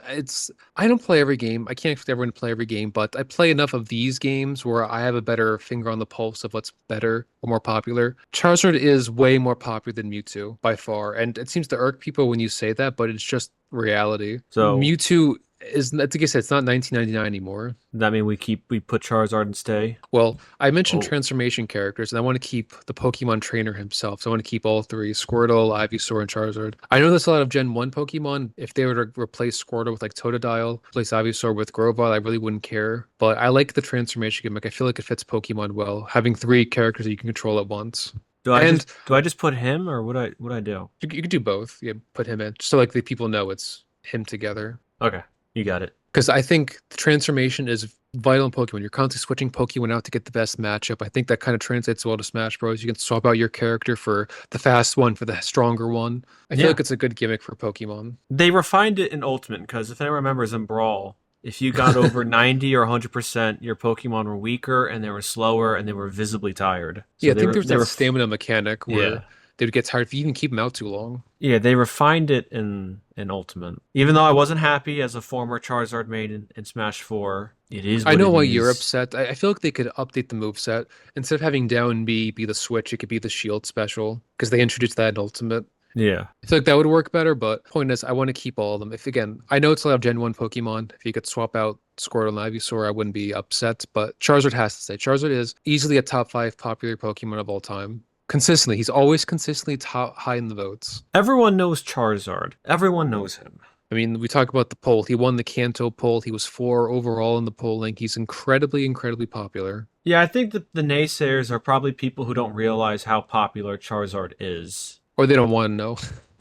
I don't play every game. I can't expect everyone to play every game, but I play enough of these games where I have a better finger on the pulse of what's better or more popular. Charizard is way more popular than Mewtwo by far, and it seems to irk people when you say that, but it's just reality. so Mewtwo is, like I said, it's not 1999 anymore. that mean we put Charizard and stay? Well, I mentioned Oh, transformation characters, and I want to keep the Pokemon trainer himself. So I want to keep all three: Squirtle, Ivysaur, and Charizard. I know there's a lot of Gen 1 Pokemon. If they were to replace Squirtle with like Totodile, replace Ivysaur with Grovyle, I really wouldn't care. But I like the transformation gimmick. I feel like it fits Pokemon well, having three characters that you can control at once. And do I just put him or would I do? you could do both. Yeah, put him in, just so like the people know it's him together. Okay, you got it. Because I think the transformation is vital in Pokemon. You're constantly switching Pokemon out to get the best matchup. I think that kind of translates well to Smash Bros. You can swap out your character for the fast one, for the stronger one. I feel Yeah. like it's a good gimmick for Pokemon. They refined it in Ultimate because if anyone remembers in Brawl, if you got over 90 or 100%, your Pokemon were weaker and they were slower and they were visibly tired. Yeah, So I think there's they that were stamina mechanic yeah. where they would get tired if you even keep them out too long. Yeah, they refined it in Ultimate. Even though I wasn't happy as a former Charizard main in Smash 4, it is I what know it why you're is. upset. I feel like they could update the moveset. Instead of having down B be the switch, it could be the shield special because they introduced that in Ultimate. Yeah. I feel like that would work better, but point is, I want to keep all of them. If again, I know it's a lot of Gen 1 Pokemon. If you could swap out Squirtle and Ivysaur, I wouldn't be upset, but Charizard has to stay. Charizard is easily a top five popular Pokemon of all time. Consistently. He's always consistently top high in the votes. Everyone knows Charizard. Everyone knows him. I mean, we talk about the poll. He won the Kanto poll. He was four overall in the polling. He's incredibly, incredibly popular. Yeah, I think that the naysayers are probably people who don't realize how popular Charizard is. Or they don't want to know.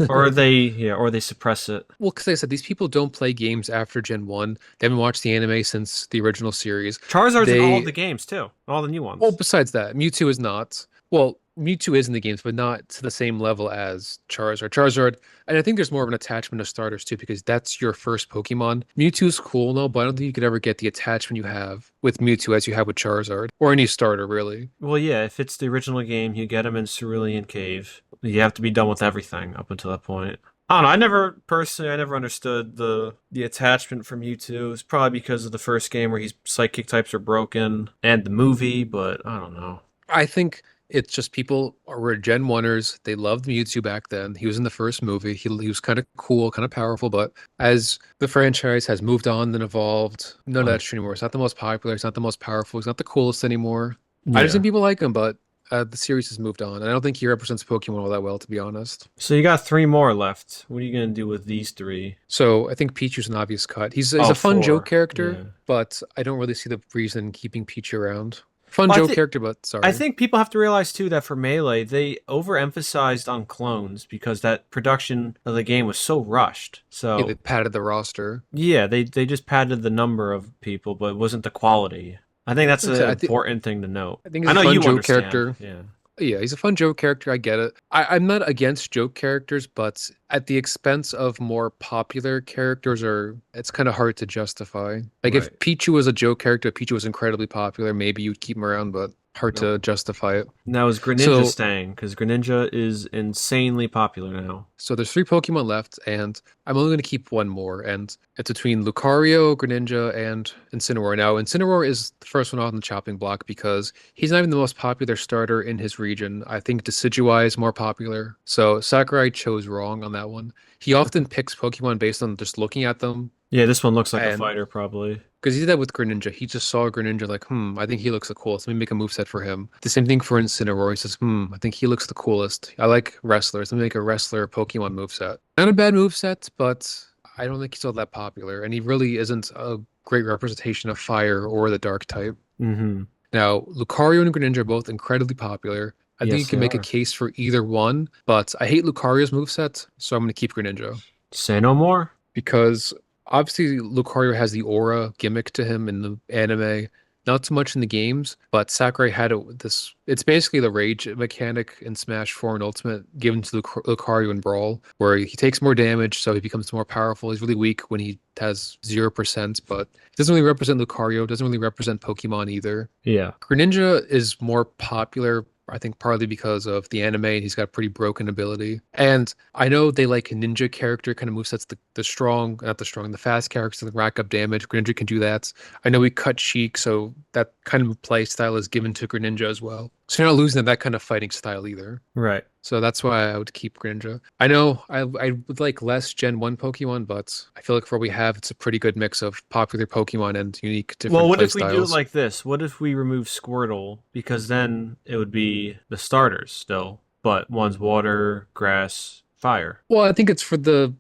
Or they suppress it. Well, because like I said, these people don't play games after Gen 1. They haven't watched the anime since the original series. Charizard's in all of They the games too, all the new Well, ones. besides that, Mewtwo is not. Well, Mewtwo is in the games, but not to the same level as Charizard. Charizard, and I think there's more of an attachment to starters too, because that's your first Pokemon. Mewtwo's cool, no, but I don't think you could ever get the attachment you have with Mewtwo as you have with Charizard, or any starter really. Well, yeah, if it's the original game, you get him in Cerulean Cave. You have to be done with everything up until that point. I don't know. I never understood the attachment from Mewtwo. It's probably because of the first game where he's psychic types are broken and the movie, but I don't know. I think it's just people were Gen 1ers. They loved Mewtwo back then. He was in the first movie. He was kind of cool, kind of powerful, but as the franchise has moved on and evolved, none of Uh, that's true anymore. It's not the most popular. It's not the most powerful. It's not the coolest anymore. I just yeah. think people like him, but the series has moved on. And I don't think he represents Pokemon all that well, to be honest. So you got three more left. What are you gonna do with these three? So I think Pichu's an obvious cut. He's Oh, a fun joke four. character, Yeah. but I don't really see the reason in keeping Pichu around. Fun Well, joke character, but I sorry. think people have to realize too that for Melee, they overemphasized on clones because that production of the game was so rushed. Yeah, they So padded the roster. yeah, they just padded the number of people, but it wasn't the quality. I think that's Like I an said, important thing to note. I think I he's a know fun you joke understand. character. Yeah. Yeah, he's a fun joke character. I get it. I'm not against joke characters, but at the expense of more popular characters, or it's kind of hard to justify. Like if Right. Pichu was a joke character, Pichu was incredibly popular, maybe you'd keep him around, but hard Nope. to justify it. Now is Greninja So staying? Because Greninja is insanely popular now. So there's three Pokemon left, and I'm only going to keep one more, and it's between Lucario, Greninja, and Incineroar. Now, Incineroar is the first one on the chopping block because he's not even the most popular starter in his region. I think Decidueye is more popular, so Sakurai chose wrong on that one. He often picks Pokemon based on just looking at them, Yeah, this one looks like a and fighter, probably. because he did that with Greninja. He just saw Greninja like, I think he looks the coolest. Let me make a moveset for him. The same thing for Incineroar. He says, I think he looks the coolest. I like wrestlers. Let me make a wrestler Pokemon moveset. Not a bad moveset, but I don't think he's all that popular. And he really isn't a great representation of fire or the dark type. Mm-hmm. Now, Lucario and Greninja are both incredibly popular. I think you Yes, they can make a are. case for either one, but I hate Lucario's moveset, so I'm going to keep Greninja Say no more. because obviously Lucario has the aura gimmick to him in the anime, not so much in the games, but Sakurai had it with this. It's basically the rage mechanic in Smash 4 and Ultimate given to Lucario in Brawl, where he takes more damage, so he becomes more powerful. He's really weak when he has 0%, but it doesn't really represent Lucario, doesn't really represent Pokemon either. Yeah. Greninja is more popular, I think, partly because of the anime. He's got pretty broken ability. And I know they like ninja character kind of movesets, the strong, not the strong, the fast characters that rack up damage. Greninja can do that. I know we cut Sheik, so that kind of play style is given to Greninja as well. So you're not losing that kind of fighting style either. Right. So that's why I would keep Greninja. I know I would like less Gen 1 Pokemon, but I feel like for what we have, it's a pretty good mix of popular Pokemon and unique Well, different what play if we do it styles. like this? What if we remove Squirtle? Because then it would be the starters still, but one's water, grass, fire. Well, I think it's for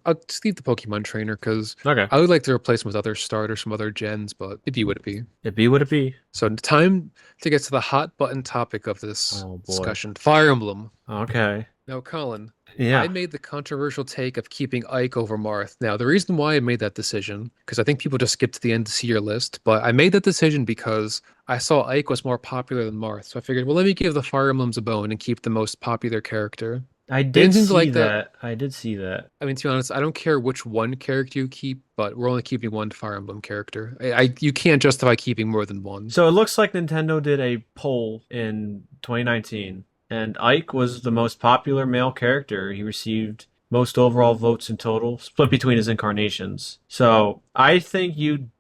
I'll just leave the Pokemon trainer because Okay. I would like to replace him with other starters from other gens, but it'd be what it be. It be what it be. So time to get to the hot button topic of this Oh boy. discussion, Fire Emblem. Okay. Now, Colin, I Yeah. made the controversial take of keeping Ike over Marth. Now, the reason why I made that decision, because I think people just skip to the end to see your list, but I made that decision because I saw Ike was more popular than Marth. So I figured, well, let me give the Fire Emblems a bone and keep the most popular character. I They did didn't seem to see like that. that. I did see that. I mean, to be honest, I don't care which one character you keep, but we're only keeping one Fire Emblem character. You can't justify keeping more than one. So it looks like Nintendo did a poll in 2019, and Ike was the most popular male character. He received most overall votes in total, split between his incarnations. So I think you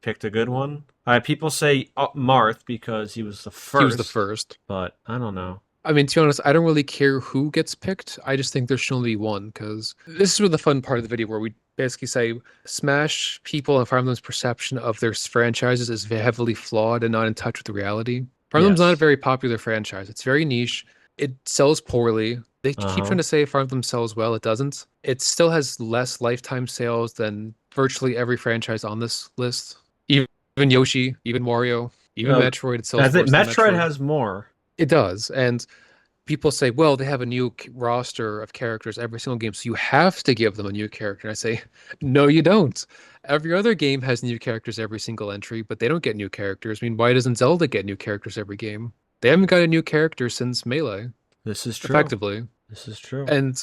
picked a good one. People say Marth because he was the He was the first, first. but I don't know. I mean, to be honest, I don't really care who gets picked. I just think there should only be one because this is where the fun part of the video where we basically say Smash people and Fire Emblem's perception of their franchises is heavily flawed and not in touch with the reality. Fire Emblem's not a Yes. very popular franchise. It's very niche. It sells poorly. They keep Uh-huh. trying to say Fire Emblem sells well. It doesn't. It still has less lifetime sales than virtually every franchise on this list. Even Yoshi, even Wario, even Uh, Metroid, it I sells think worse than Metroid Metroid. has more. It does. And people say, well, they have a new roster of characters every single game, so you have to give them a new character. And I say, no, you don't. Every other game has new characters every single entry, but they don't get new characters. I mean, why doesn't Zelda get new characters every game? They haven't got a new character since Melee, This is true. effectively. This is true. And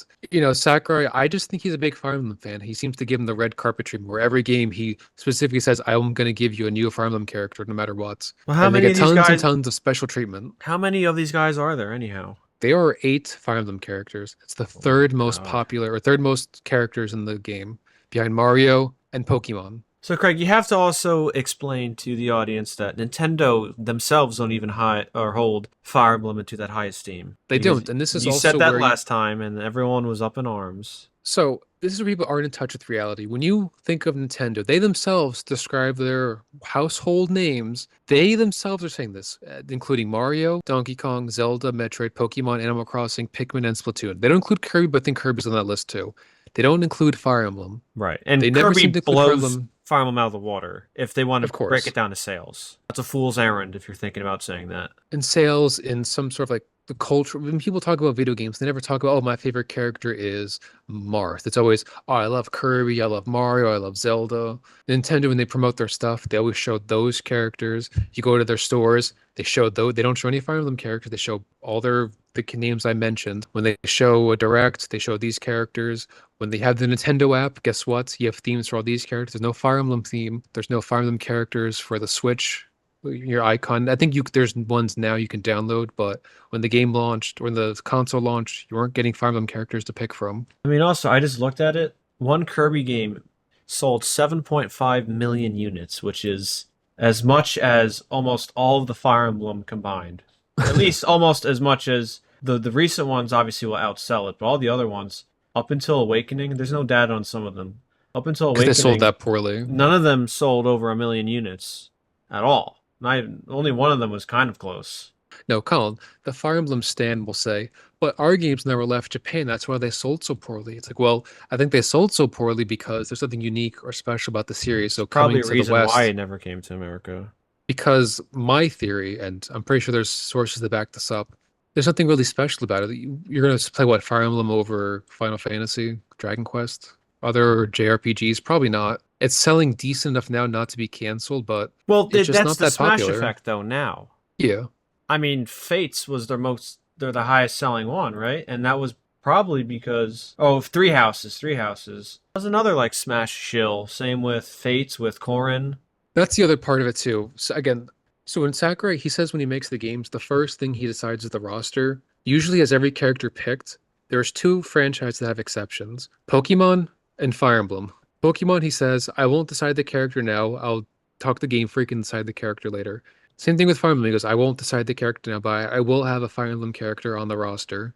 Sakurai, I just think he's a big Fire Emblem fan. He seems to give him the red carpet treatment, where every game he specifically says, "I'm going to give you a new Fire Emblem character, no matter what," Well, how and they many get of these tons and guys? tons of special treatment. How many of these guys are there anyhow? There are 8 Fire Emblem characters. It's the Oh my third most God. popular or third most characters in the game, behind Mario and Pokemon. So, Craig, you have to also explain to the audience that Nintendo themselves don't even high or hold Fire Emblem into that high esteem. They Because don't, and this is you said also that where last time, and everyone was up in arms. So this is where people aren't in touch with reality. When you think of Nintendo, they themselves describe their household names. They themselves are saying this, including Mario, Donkey Kong, Zelda, Metroid, Pokemon, Animal Crossing, Pikmin, and Splatoon. They don't include Kirby, but I think Kirby's on that list too. They don't include Fire Emblem. Right. They And never seem Kirby to include Fire blows Emblem, Fire Emblem out of the water if they want of to break it course. down to sales. That's a fool's errand if you're thinking about saying that. In sales, in some sort of like the culture. When people talk about video games, they never talk about, oh, my favorite character is Marth. It's always, oh, I love Kirby, I love Mario, I love Zelda. Nintendo, when they promote their stuff, they always show those characters. You go to their stores, they show those. They don't show any Fire Emblem characters. They show all the names I mentioned. When they show a direct, they show these characters. When they have the Nintendo app, guess what? You have themes for all these characters. There's no Fire Emblem theme. There's no Fire Emblem characters for the Switch. Your icon. I think there's ones now you can download, but when the game launched, when the console launched, you weren't getting Fire Emblem characters to pick from. I mean, also, I just looked at it. One Kirby game sold 7.5 million units, which is as much as almost all of the Fire Emblem combined. At least almost as much as the recent ones obviously will outsell it, but all the other ones, up until Awakening, there's no data on some of them. Up until Because they sold Awakening, that poorly. none of them sold over a million units at all. Not even, only one of them was kind of close. No, Colin, the Fire Emblem stand will say, but our games never left Japan. That's why they sold so poorly. It's like, well, I think they sold so poorly because there's something unique or special about the series. So Probably coming a to the reason why West, it never came to America. because my theory, and I'm pretty sure there's sources that back this up, there's nothing really special about it. You're going to play what, Fire Emblem over Final Fantasy, Dragon Quest, other JRPGs? Probably not. It's selling decent enough now not to be canceled, but Well, it's just that's not the that Smash popular. effect though now. Yeah. I mean, Fates was they're the highest selling one, right? And that was probably because Three Houses. That was another like Smash shill. Same with Fates with Corrin. That's the other part of it too. So again, so when Sakurai, he says when he makes the games, the first thing he decides is the roster. Usually has every character picked. There's 2 franchises that have exceptions, Pokemon and Fire Emblem. Pokemon, he says, I won't decide the character now. I'll talk to Game Freak and decide the character later. Same thing with Fire Emblem. He goes, I won't decide the character now, but I will have a Fire Emblem character on the roster.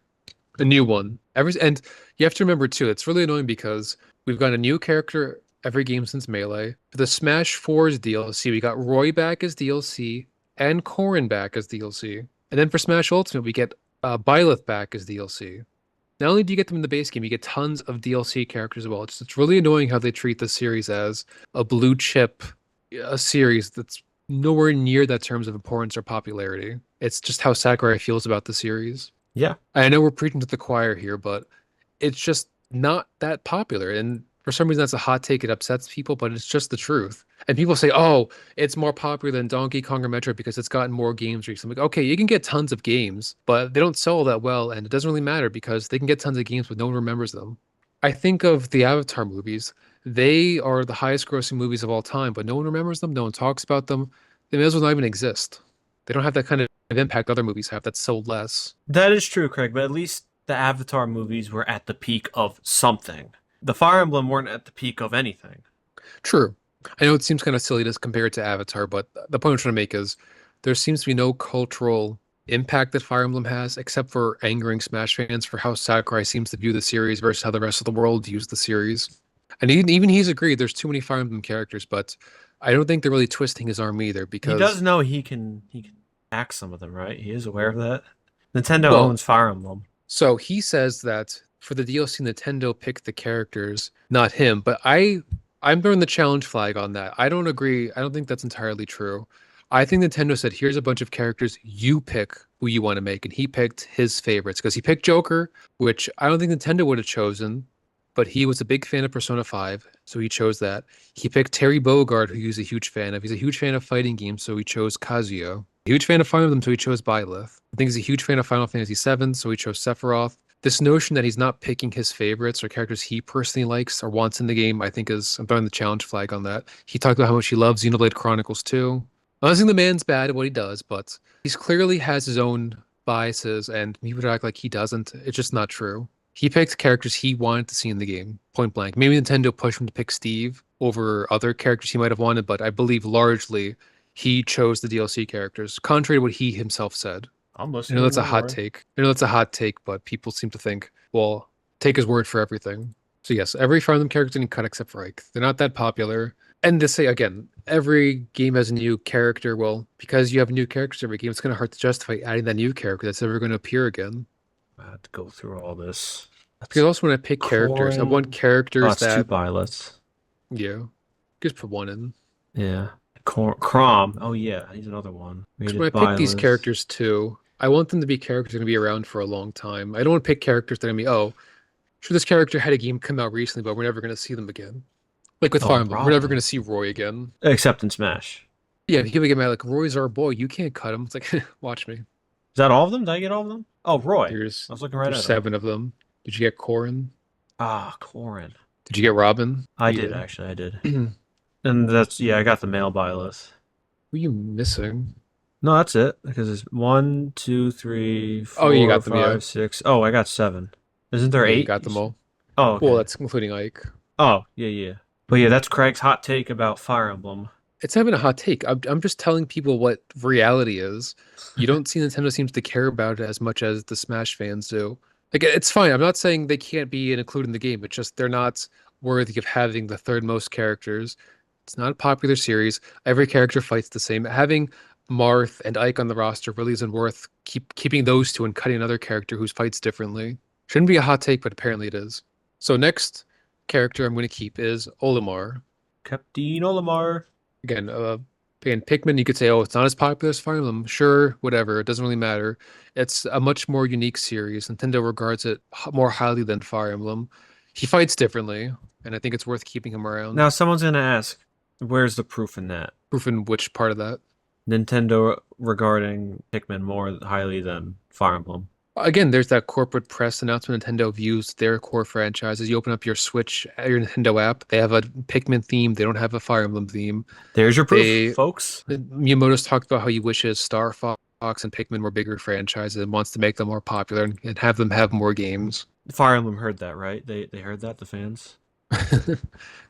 A new one. And you have to remember too, it's really annoying because we've got a new character every game since Melee. For the Smash 4's DLC, we got Roy back as DLC and Corrin back as DLC. And then for Smash Ultimate, we get Byleth back as DLC. Not only do you get them in the base game, you get tons of DLC characters as well. It's really annoying how they treat the series as a blue chip, a series that's nowhere near that terms of importance or popularity. It's just how Sakurai feels about the series. Yeah. I know we're preaching to the choir here, but it's just not that popular. And for some reason, that's a hot take. It upsets people, but it's just the truth. And people say, oh, it's more popular than Donkey Kong or Metroid because it's gotten more games recently. Like, okay, you can get tons of games, but they don't sell that well. And it doesn't really matter because they can get tons of games, but no one remembers them. I think of the Avatar movies. They are the highest grossing movies of all time, but no one remembers them. No one talks about them. They may as well not even exist. They don't have that kind of impact other movies have that's sold less. That is true, Craig, but at least the Avatar movies were at the peak of something. The Fire Emblem weren't at the peak of anything. True. I know it seems kind of silly to compare it to Avatar, but the point I'm trying to make is there seems to be no cultural impact that Fire Emblem has, except for angering Smash fans for how Sakurai seems to view the series versus how the rest of the world views the series. And even he's agreed there's too many Fire Emblem characters, but I don't think they're really twisting his arm either He does because, know he can hack some of them, right? He is aware of that. Nintendo well, owns Fire Emblem. so he says that for the DLC, Nintendo picked the characters, not him. But I'm throwing the challenge flag on that. I don't agree. I don't think that's entirely true. I think Nintendo said, here's a bunch of characters. You pick who you want to make. And he picked his favorites because he picked Joker, which I don't think Nintendo would have chosen, but he was a big fan of Persona 5, so he chose that. He picked Terry Bogard, who he's a huge fan of. He's a huge fan of fighting games, so he chose Kazuya. Huge fan of Fire Emblem, so he chose Byleth. I think he's a huge fan of Final Fantasy VII, so he chose Sephiroth. This notion that he's not picking his favorites or characters he personally likes or wants in the game, I think I'm throwing the challenge flag on that. He talked about how much he loves Xenoblade Chronicles 2. I'm not saying the man's bad at what he does, but he's clearly has his own biases, and people would act like he doesn't. It's just not true. He picked characters he wanted to see in the game, point blank. Maybe Nintendo pushed him to pick Steve over other characters he might have wanted, but I believe largely he chose the DLC characters, contrary to what he himself said. I'm I know listening. that's a Don't hot worry. take. I know that's a hot take, but people seem to think, well, take his word for everything. So yes, every Fire Emblem character you cut except for Ike. They're not that popular. And to say again, every game has a new character. Well, because you have new characters every game, it's kind of hard to justify adding that new character that's never going to appear again. I had to go through all this. Because That's also when I pick characters, I want Corin. Oh, characters it's two that, pilots. yeah, just put one in. Yeah. Crom. Oh yeah, he's another one. Because when I Rated pick these Byleth. characters too, I want them to be characters that are going to be around for a long time. I don't want to pick characters that are going to be, oh, sure, this character had a game come out recently, but we're never going to see them again. Like with Fire Oh, Emblem, we're never going Robin. to see Roy again. Except in Smash. Yeah, people get mad like Roy's our boy. You can't cut him. It's like, watch me. Is that all of them? Did I get all of them? Oh, Roy. There's I was looking right there's at him. 7 of them. Did you get Corin? Ah, Corin. Did you get Robin? I did Yeah. actually. I did. Who And that's yeah. I got the male Byleth. are you missing? No, that's it. Because it's one, two, three, Oh, you four, got them, yeah. five, six. Oh, I got seven. Isn't there Yeah, you eight? got them all. Oh, Well, okay. that's including Ike. Oh, yeah, yeah. But yeah, that's Craig's hot take about Fire Emblem. It's not even a hot take. I'm just telling people what reality is. You don't see Nintendo seems to care about it as much as the Smash fans do. Like it's fine. I'm not saying they can't be included in the game. It's just they're not worthy of having the third most characters. It's not a popular series. Every character fights the same. Having Marth and Ike on the roster really isn't worth keeping those two and cutting another character who fights differently. Shouldn't be a hot take, but apparently it is. So next character I'm going to keep is Olimar. Captain Olimar. Again, again, Pikmin, you could say, oh, it's not as popular as Fire Emblem. Sure, whatever. It doesn't really matter. It's a much more unique series. Nintendo regards it more highly than Fire Emblem. He fights differently, and I think it's worth keeping him around. Now, someone's gonna ask, where's the proof in that? Proof in which part of that? Nintendo regarding Pikmin more highly than Fire Emblem. Again, there's that corporate press announcement. Nintendo views their core franchises. You open up your Switch, your Nintendo app, they have a Pikmin theme. They don't have a Fire Emblem theme. There's your proof, They folks. Miyamoto's talked about how he wishes Star Fox and Pikmin were bigger franchises and wants to make them more popular and have them have more games. Fire Emblem heard that, right? They heard that, the fans.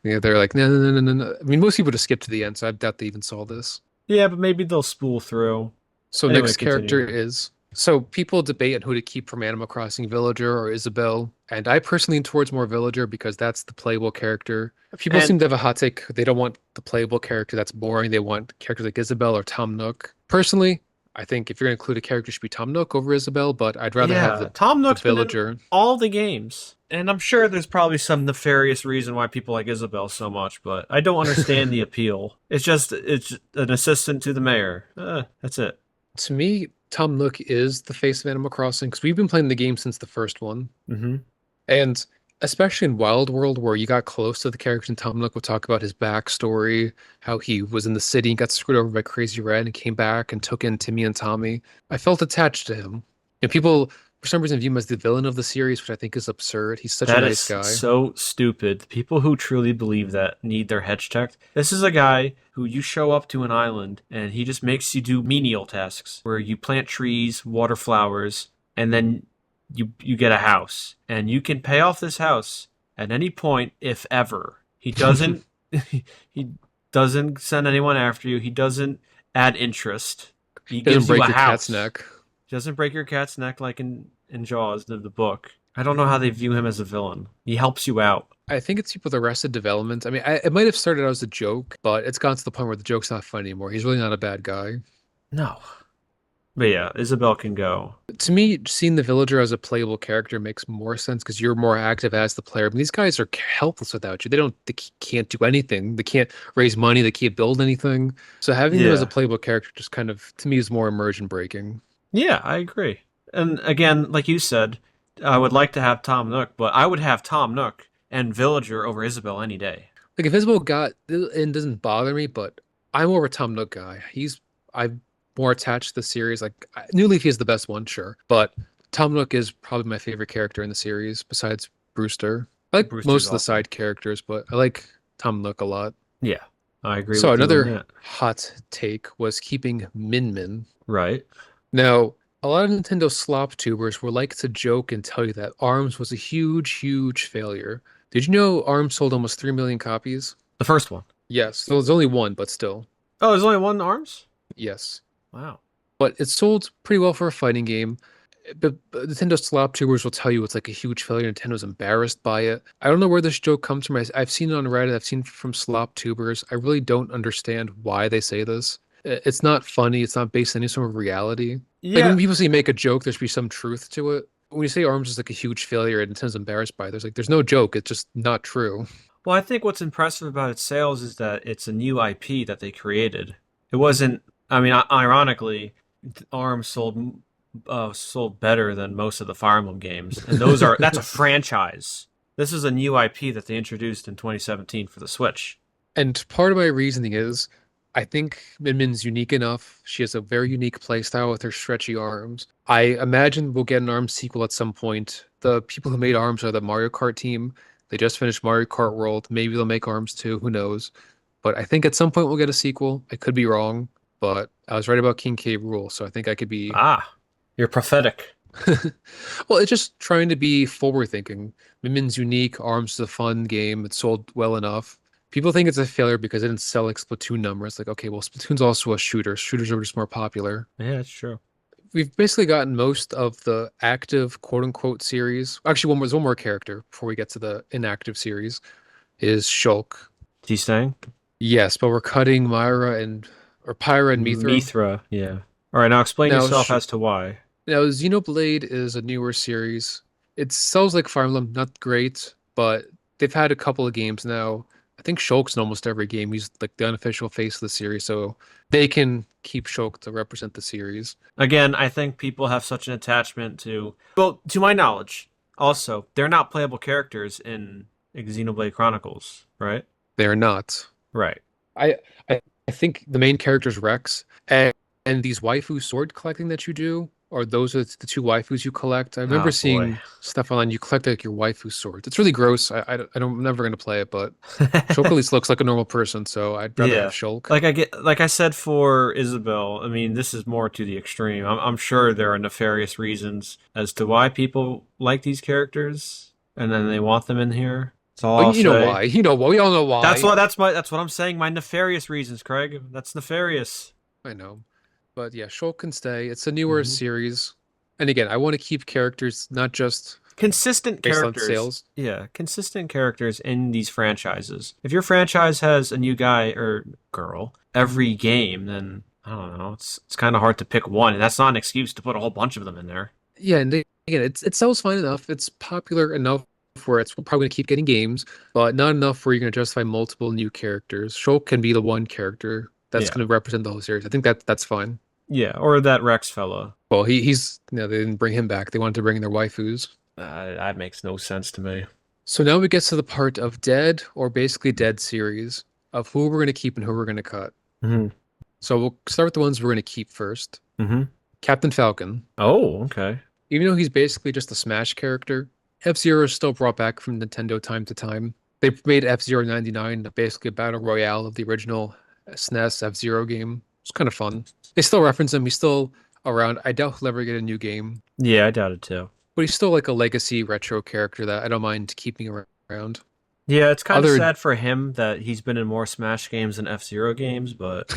Yeah, they're like, no, no, no, no, no. I mean, most people just skip to the end, so I doubt they even saw this. Yeah, but maybe they'll spool through. So Anyway, next continue. character is so people debate on who to keep from Animal Crossing, Villager or Isabelle, and I personally lean towards more Villager because that's the playable character. People And seem to have a hot take. They don't want the playable character that's boring. They want characters like Isabelle or Tom Nook. Personally, I think if you're going to include a character, it should be Tom Nook over Isabelle, but I'd rather have yeah, Tom the Nook's been in Villager. all the games. And I'm sure there's probably some nefarious reason why people like Isabel so much, but I don't understand the appeal. It's an assistant to the mayor. That's it. To me, Tom Nook is the face of Animal Crossing because we've been playing the game since the first one. Hmm. And especially in Wild World, where you got close to the character, and Tom Nook would talk about his backstory, how he was in the city and got screwed over by Crazy Red and came back and took in Timmy and Tommy. I felt attached to him. And people, for some reason, view him as the villain of the series, which I think is absurd. He's such a That is nice guy. so stupid. The people who truly believe that need their heads checked. This is a guy who you show up to an island and he just makes you do menial tasks where you plant trees, water flowers, and then you get a house. And you can pay off this house at any point if ever. He doesn't he doesn't send anyone after you. He doesn't add interest. He Doesn't gives you break a your cat's house. neck. He doesn't break your cat's neck like in Jaws, the book. I don't know how they view him as a villain. He helps you out. I think it's people with Arrested Development. I mean, it might have started out as a joke, but it's gotten to the point where the joke's not funny anymore. He's really not a bad guy. No. But yeah, Isabel can go. To me, seeing the villager as a playable character makes more sense because you're more active as the player. I mean, these guys are helpless without you. They can't do anything. They can't raise money. They can't build anything. So having them as a Yeah. playable character just kind of, to me, is more immersion breaking. Yeah, I agree. And again, like you said, I would like to have Tom Nook, but I would have Tom Nook and Villager over Isabel any day. Like if Isabel got, it doesn't bother me, but I'm more of a Tom Nook guy. I more attached to the series. Like New Leaf is the best one, sure, but Tom Nook is probably my favorite character in the series besides Brewster. I like Brewster's most of the awesome. side characters, but I like Tom Nook a lot. Yeah, I agree So with you on another that. hot take was keeping Min Min. Right. Now, a lot of Nintendo slop tubers will like to joke and tell you that ARMS was a huge, huge failure. Did you know ARMS sold almost 3 million copies? The first one. Yes, so there's only one, but still, Oh, there's only one arms? yes. Wow. But it sold pretty well for a fighting game. But Nintendo slop tubers will tell you it's like a huge failure. Nintendo's embarrassed by it. I don't know where this joke comes from. I've seen it on Reddit. I've seen from slop tubers. I really don't understand why they say this. It's not funny. It's not based on any sort of reality. Like Yeah. when people say make a joke, there should be some truth to it. When you say ARMS is like a huge failure and Nintendo's embarrassed by it, there's no joke. It's just not true. Well, I think what's impressive about its sales is that it's a new IP that they created. It wasn't, I mean, ironically, ARMS sold better than most of the Fire Emblem games, and that's a franchise. This is a new IP that they introduced in 2017 for the Switch. And part of my reasoning is I think Min Min's unique enough. She has a very unique playstyle with her stretchy arms. I imagine we'll get an ARMS sequel at some point. The people who made ARMS are the Mario Kart team. They just finished Mario Kart World. Maybe they'll make ARMS too. Who knows? But I think at some point we'll get a sequel. I could be wrong, but I was right about King K. Rool, so I think I could be. Ah, you're prophetic. Well, it's just trying to be forward thinking. Min Min's unique. ARMS is a fun game. It sold well enough. People think it's a failure because it didn't sell like Splatoon numbers. Like, okay, well, Splatoon's also a shooter. Shooters are just more popular. Yeah, that's true. We've basically gotten most of the active quote unquote series. Actually, there's one more character before we get to the inactive series is Shulk. Is he saying? Yes, but we're cutting Myra and or Pyra and Mithra. Mithra, yeah. All right, now explain Now, yourself as to why. Xenoblade is a newer series. It sells like Fire Emblem, not great, but they've had a couple of games now. I think Shulk's in almost every game. He's like the unofficial face of the series, so they can keep Shulk to represent the series. Again, I think people have such an attachment well, to my knowledge, also, they're not playable characters in Xenoblade Chronicles, right? They are not. Right. I I think the main character is Rex, and these waifu sword collecting that you do, or those are the two waifus you collect. I remember Oh boy. seeing stuff online. You collect like your waifu swords. It's really gross. I'm never gonna play it, but Shulk at least looks like a normal person, so I'd rather have Yeah. Shulk. Like I said for Isabel, I mean, this is more to the extreme. I'm sure there are nefarious reasons as to why people like these characters and then they want them in here. That's all But I'll you know say. why? You know why? We all know why. That's what I'm saying. My nefarious reasons, Craig. That's nefarious. I know. But yeah, Shulk can stay. It's a newer Hmm. series. And again, I want to keep characters not just Consistent based on characters. sales. Yeah, consistent characters in these franchises. If your franchise has a new guy or girl every game, then I don't know. It's kind of hard to pick one, and that's not an excuse to put a whole bunch of them in there. Yeah, and again, it sells fine enough. It's popular enough where it's probably going to keep getting games, but not enough where you're going to justify multiple new characters. Shulk can be the one character that's Yeah. going to represent the whole series. I think that's fine. Yeah, or that Rex fella. Well, he's they didn't bring him back. They wanted to bring in their waifus. That makes no sense to me. So now we get to the part of dead or basically dead series of who we're going to keep and who we're going to cut. Hmm. So we'll start with the ones we're going to keep first. Hmm. Captain Falcon. Oh, okay. Even though he's basically just a Smash character, F-Zero is still brought back from Nintendo time to time. They made F-Zero 99 basically a battle royale of the original SNES F-Zero game. It's kind of fun. They still reference him. He's still around. I doubt he'll ever get a new game, Yeah, I doubt it too. but he's still like a legacy retro character that I don't mind keeping around. Yeah, it's kind of Other, sad for him that he's been in more Smash games than F-Zero games, but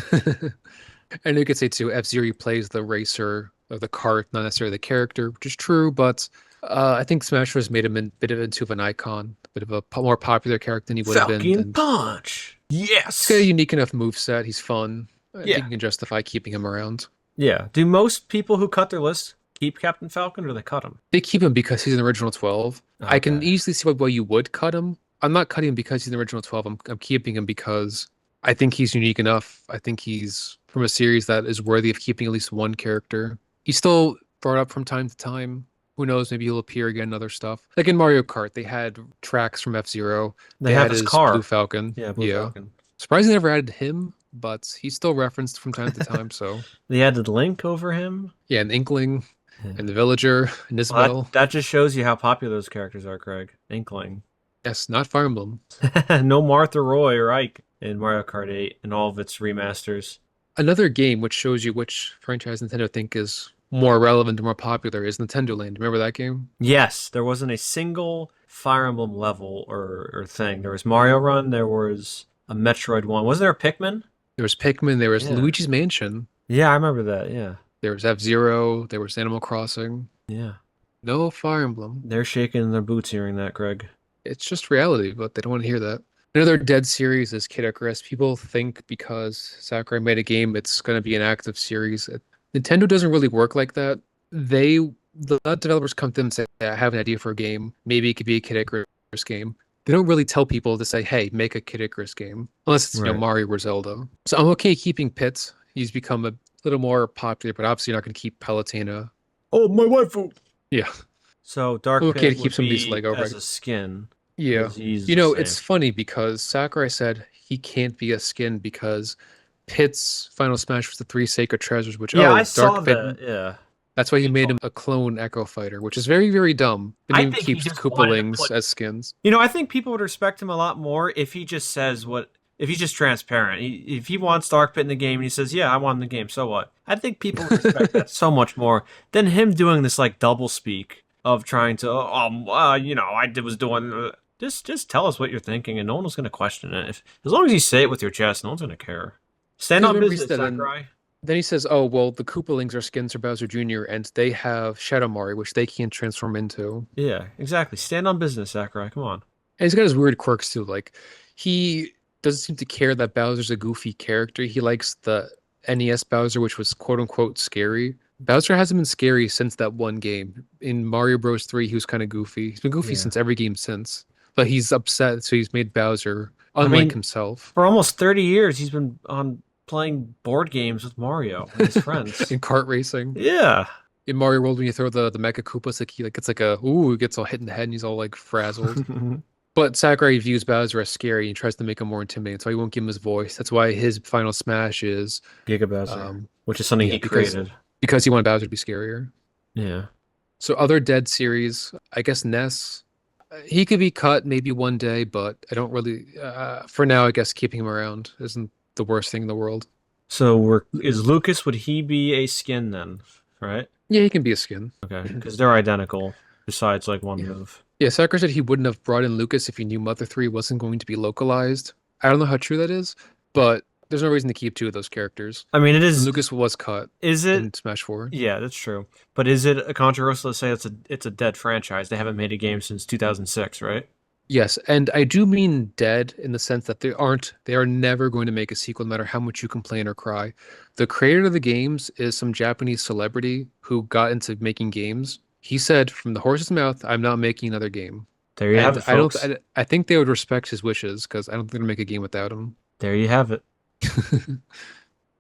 and you could say too, F-Zero plays the racer or the kart, not necessarily the character, which is true, but I think Smash Bros. Made him a bit of an icon, a bit of a more popular character than he would have been. Falcon And Punch. he's got a Yes. unique enough move set. He's fun. I think Yeah. you can justify keeping him around. Yeah. Do most people who cut their list keep Captain Falcon or do they cut him? They keep him because he's an original 12. I can Okay. easily see why you would cut him. I'm not cutting him because he's an original 12. I'm keeping him because I think he's unique enough. I think he's from a series that is worthy of keeping at least one character. He's still brought up from time to time. Who knows? Maybe he'll appear again in other stuff. Like in Mario Kart, they had tracks from F-Zero. They They have had his his car. Blue Falcon. Yeah, Blue Yeah. Falcon. Surprisingly, never added him. but he's still referenced from time to time. So They added Link over him. yeah, an Inkling Yeah. and the Villager and Well, Isabel. that just shows you how popular those characters are, Craig. Inkling. Yes, not Fire Emblem. No Martha Roy or Ike in Mario Kart 8 and all of its remasters. Another game which shows you which franchise Nintendo think is more relevant and more popular is Nintendo Land. Remember that game? Yes, there wasn't a single Fire Emblem level or thing. There was Mario Run, there was a Metroid one. Was there a Pikmin? There was Pikmin, there was Yeah. Luigi's Mansion, Yeah, I remember that. Yeah. there was F-Zero, there was Animal Crossing. Yeah. No Fire Emblem. They're shaking their boots hearing that, Greg. It's just reality, but they don't want to hear that. Another dead series is Kid Icarus. People think because Sakurai made a game, it's going to be an active series. Nintendo doesn't really work like that. The developers come to them and say, I have an idea for a game. Maybe it could be a Kid Icarus game. They don't really tell people to say, hey, make a Kid Icarus game, unless it's, Right. Mario or Zelda. So I'm okay keeping Pitts. He's become a little more popular, but obviously you're not going to keep Palutena. Oh, my waifu. Yeah. So Dark I'm okay Pit to keep would some of these be Lego as right. a skin Yeah. because he's the same. It's funny because Sakurai said he can't be a skin because Pit's Final Smash was the three sacred treasures, which, Yeah, I oh, saw Dark Pit. that. Yeah. That's why he made him a clone Echo Fighter, which is very, very dumb. And I then think he keeps just wanted to Koopalings put. as skins. I think people would respect him a lot more if he just says what. If he's just transparent. If he wants Dark Pit in the game and he says, "Yeah, I want in the game," so what? I think people would respect that so much more than him doing this like double speak of trying to. Was doing. Just tell us what you're thinking, and no one was going to question it. As long as you say it with your chest, no one's going to care. Stand Because on remember he business, said, Sakurai. then he says, oh, well, the Koopalings are skins for Bowser Jr., and they have Shadow Mario, which they can't transform into. Yeah, exactly. Stand on business, Sakurai. Come on. And he's got his weird quirks too. Like he doesn't seem to care that Bowser's a goofy character. He likes the NES Bowser, which was quote unquote scary. Bowser hasn't been scary since that one game. In Mario Bros. 3, he was kind of goofy. He's been goofy Yeah. since every game since. But he's upset, so he's made Bowser I unlike mean, himself. for almost 30 years, he's been on playing board games with Mario and his friends. In kart racing. Yeah. In Mario World, when you throw the Mecha Koopas, like he like it's like a ooh, he gets all hit in the head and he's all like frazzled. But Sakurai views Bowser as scary and tries to make him more intimidating, so he won't give him his voice. That's why his final smash is Giga Bowser, um which is something yeah, he because created. because he wanted Bowser to be scarier. Yeah. So other dead series, I guess Ness, he could be cut maybe one day, but I don't really. For now, I guess keeping him around isn't the worst thing in the world. So is Lucas? Would he be a skin then? Right? Yeah, he can be a skin. Okay, because they're identical. Besides, like one Yeah. move. Yeah, Sakurai said he wouldn't have brought in Lucas if he knew Mother 3 wasn't going to be localized. I don't know how true that is, but there's no reason to keep two of those characters. I mean, it And is. Lucas was cut Is it? in Smash 4. Yeah, that's true. But is it a controversial to say it's a dead franchise? They haven't made a game since 2006, right? Yes, and I do mean dead in the sense that they are never going to make a sequel no matter how much you complain or cry. The creator of the games is some Japanese celebrity who got into making games. He said from the horse's mouth, I'm not making another game. There you have And it, folks. I think they would respect his wishes because I don't think they're gonna make a game without him. There you have it.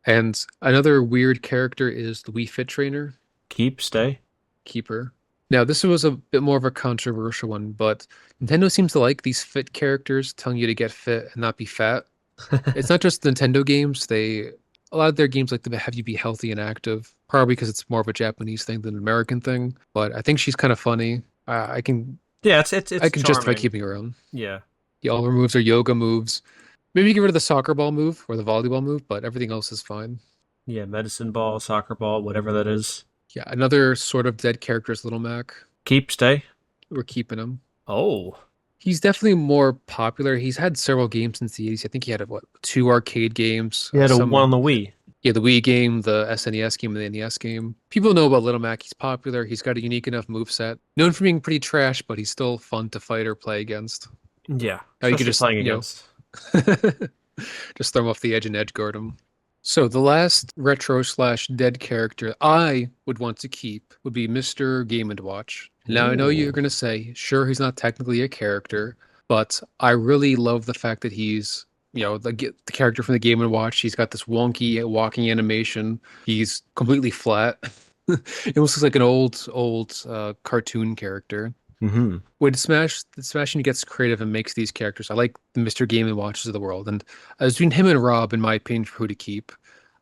And another weird character is the Wii Fit trainer, Keep, stay. Keeper. Now, this was a bit more of a controversial one, but Nintendo seems to like these fit characters telling you to get fit and not be fat. It's not just Nintendo games. A lot of their games like to have you be healthy and active, probably because it's more of a Japanese thing than an American thing. But I think she's kind of funny. I can Yeah, it's I can justify charming. keeping her around. Yeah. Yeah, all her moves are yoga moves. Maybe get rid of the soccer ball move or the volleyball move, but everything else is fine. Yeah, medicine ball, soccer ball, whatever that is. Yeah, another sort of dead character is Little Mac. Keep, stay. We're keeping him. Oh. He's definitely more popular. He's had several games since the 80s. I think he had what, two arcade games. You had Some one on the Wii. Yeah, the Wii game, the SNES game, and the NES game. People know about Little Mac. He's popular. He's got a unique enough moveset. Known for being pretty trash, but he's still fun to fight or play against. Yeah. You could Especially just, playing you know, against. just throw him off the edge and edge guard him. So the last retro slash dead character I would want to keep would be Mr. Game and Watch. Now I know you're Ooh. gonna say, sure, he's not technically a character, but I really love the fact that he's, the character from the Game and Watch. He's got this wonky walking animation. He's completely flat. It almost looks like an old cartoon character. Mm-hmm. When Smashing gets creative and makes these characters, I like the Mr. Game and Watches of the world. And as between him and Rob, in my opinion, for who to keep,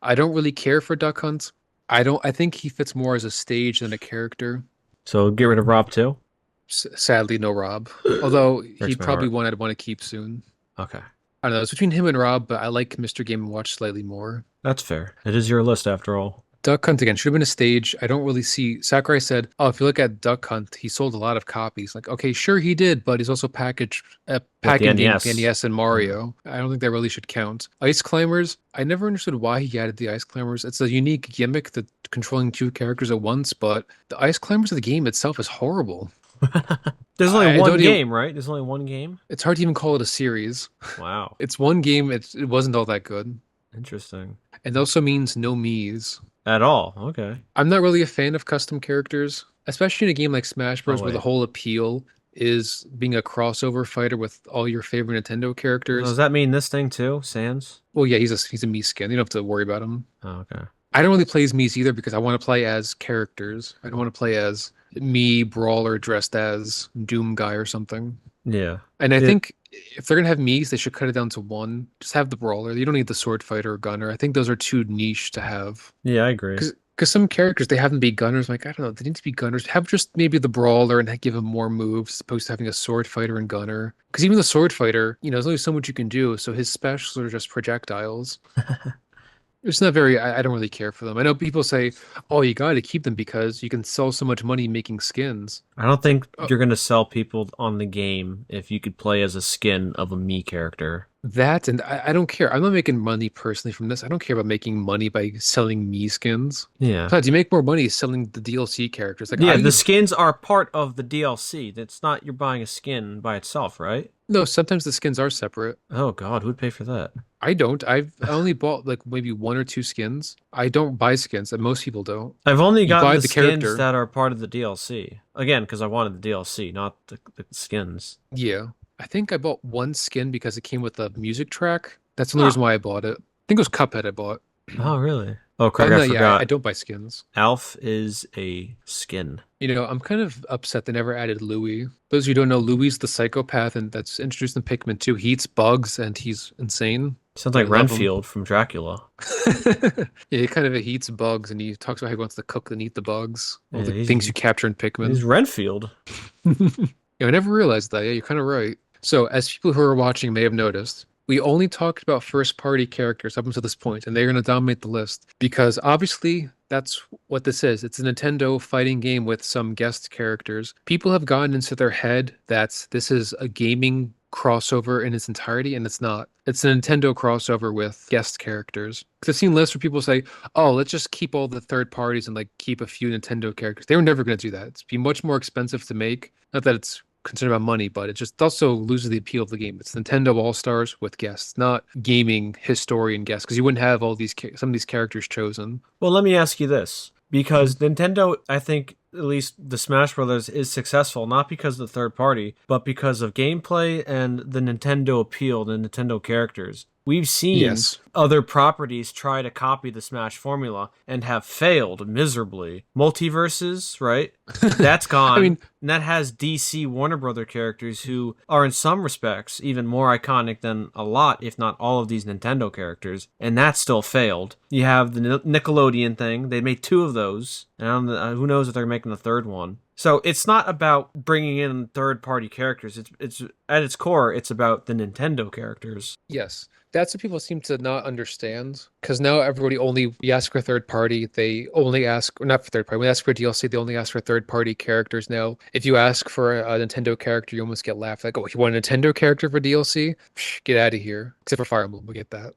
I don't really care for Duck Hunt. I think he fits more as a stage than a character. So get rid of Rob too. Sadly, no Rob. Although Breaks he'd my probably heart. one I'd want to keep soon. Okay, I don't know. It's between him and Rob, but I like Mr. Game and Watch slightly more. that's fair. It is your list after all. Duck Hunt again should have been a stage. I don't really see. Sakurai said, "Oh, if you look at Duck Hunt, he sold a lot of copies." Like, okay, sure he did, but he's also With the packaging with the NES. NES and Yeah. Mario. I don't think that really should count. Ice Climbers. I never understood why he added the Ice Climbers. It's a unique gimmick that controlling two characters at once, but the Ice Climbers of the game itself is horrible. There's only I one don't even. game, right? There's only one game. It's hard to even call it a series. Wow, It's one game. It wasn't all that good, interesting. and also means no Mii's. At all? Okay. I'm not really a fan of custom characters, especially in a game like Smash Oh Bros. Where the wait. whole appeal is being a crossover fighter with all your favorite Nintendo So does characters. that mean this thing too? Sans? Well, yeah, he's a Mii skin. You don't have to worry about him. Oh, okay. I don't really play as Mii's either because I want to play as characters. I don't want to play as Mii Brawler dressed as Doom Guy or something. Yeah. And I It. think if they're gonna have Mii's, they should cut it down to one. Just have the Brawler. You don't need the Sword Fighter or Gunner. I think those are too niche to have. Yeah, I agree. Because some characters they have them be gunners. I'm like, I don't know, they need to be gunners. Have just maybe the brawler and give him more moves, as opposed to having a sword fighter and gunner. Because even the sword fighter, there's only so much you can do. So his specials are just projectiles. It's not very. I don't really care for them. I know people say, "Oh, you got to keep them because you can sell so much money making skins." I don't think Uh, you're gonna sell people on the game if you could play as a skin of a me character. that and I don't care. I'm not making money personally from this. I don't care about making money by selling me skins. Yeah. Besides, you make more money selling the DLC characters. Like Yeah, the I skins are part of the DLC. It's not you're buying a skin by itself, right? no, sometimes the skins are separate. Oh God, who'd pay for that? I don't. I only bought like maybe one or two skins. I don't buy skins, and most people don't. I've only You gotten buy the the skins character. that are part of the DLC. Again, because I wanted the DLC, not the skins. Yeah. I think I bought one skin because it came with a music track. That's the only Ah. reason why I bought it. I think it was Cuphead I bought. Oh, really? Oh, Other Craig, than I that, yeah, I forgot. don't buy skins. Alf is a skin. I'm kind of upset they never added Louis. Those of you who don't know, Louis is the psychopath, and that's introduced in Pikmin 2. He eats bugs, and he's insane. Sounds But I like love him. Renfield from Dracula. Yeah, he eats bugs, and he talks about how he wants to cook and eat the bugs. All Yeah, the things you capture in he's Pikmin. Renfield. Yeah, I never realized that. Yeah, you're kind of right. So, as people who are watching may have noticed, we only talked about first party characters up until this point, and they're going to dominate the list because obviously that's what this is. It's a Nintendo fighting game with some guest characters. People have gotten into their head that this is a gaming crossover in its entirety, and it's not. It's a Nintendo crossover with guest characters. Because I've seen lists where people say, "Oh, let's just keep all the third parties and like keep a few Nintendo characters." They were never going to do that. It's be much more expensive to make. Not that it's concerned about money, but it just also loses the appeal of the game. It's Nintendo All Stars with guests, not gaming historian guests, because you wouldn't have all these some of these characters chosen. Well, let me ask you this. Mhm. Because Nintendo, I think, at least the Smash Brothers is successful, not because of the third party, but because of gameplay and the Nintendo appeal, the Nintendo characters. We've seen Yes. other properties try to copy the Smash formula and have failed miserably. Multiverses, right? That's I gone. mean, And that has DC Warner Brother characters who are in some respects even more iconic than a lot, if not all of these Nintendo characters, and that still failed. You have the Nickelodeon thing. They made two of those, and I don't know, who knows if they're making a third one. So it's not about bringing in third-party characters. It's at its core, it's about the Nintendo characters. yes. That's what people seem to not understand. Because now everybody only, we ask for third party, they only ask, or not for third party, we ask for DLC, they only ask for third party characters now. If you ask for a Nintendo character, you almost get laughed. Like, oh, you want a Nintendo character for DLC? Psh, get out of here. Except for Fire Emblem, we get that.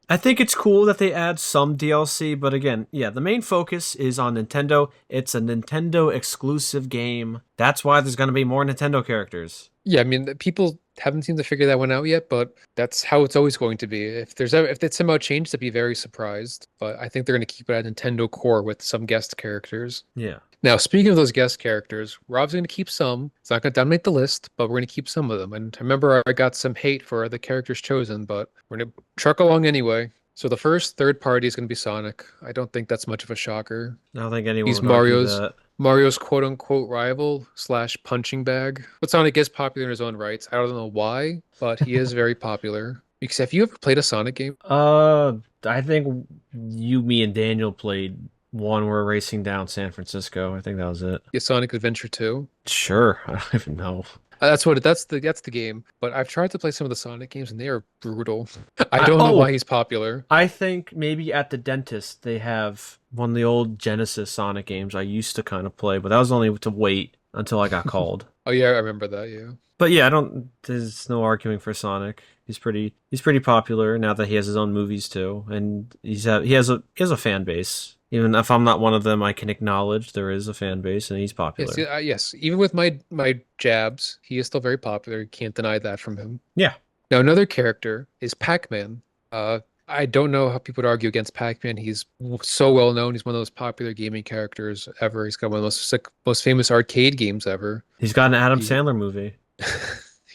I think it's cool that they add some DLC, but again, yeah, the main focus is on Nintendo. It's a Nintendo exclusive game. That's why there's going to be more Nintendo characters. Yeah, I mean, people haven't seemed to figure that one out yet, but that's how it's always going to be. If it somehow changed, I'd be very surprised. But I think they're going to keep it at Nintendo core with some guest characters. Yeah. Now, speaking of those guest characters, Rob's going to keep some. It's not going to dominate the list, but we're going to keep some of them. And I remember I got some hate for the characters chosen, but we're going to truck along anyway. So the first third party is going to be Sonic. I don't think that's much of a shocker. I don't think anyone He's would argue Mario's that. Mario's quote unquote rival slash punching bag. But Sonic is popular in his own rights. I don't know why, but he is very popular. Because have you ever played a Sonic game? Uh, I think you, me, and Daniel played one where we're racing down San Francisco. I think that was it. Yeah, Sonic Adventure 2. Sure. I don't even know. That's the game. But I've tried to play some of the Sonic games and they are brutal. I I don't know why oh, he's popular. I think maybe at the dentist they have one of the old Genesis Sonic games I used to kind of play, but that was only to wait until I got called. Oh yeah, I remember that, yeah. But yeah, I don't. There's no arguing for Sonic. He's pretty popular now that he has his own movies too, and he has a fan base. Even if I'm not one of them, I can acknowledge there is a fan base, and he's Yes, popular. yes. Even with my jabs, he is still very popular. You can't deny that from him. Yeah, Now, another character is Pac-Man. I don't know how people would argue against Pac-Man. He's so well known. He's one of those popular gaming characters ever. He's got one of the most famous arcade games ever. he's got an Adam He Sandler movie.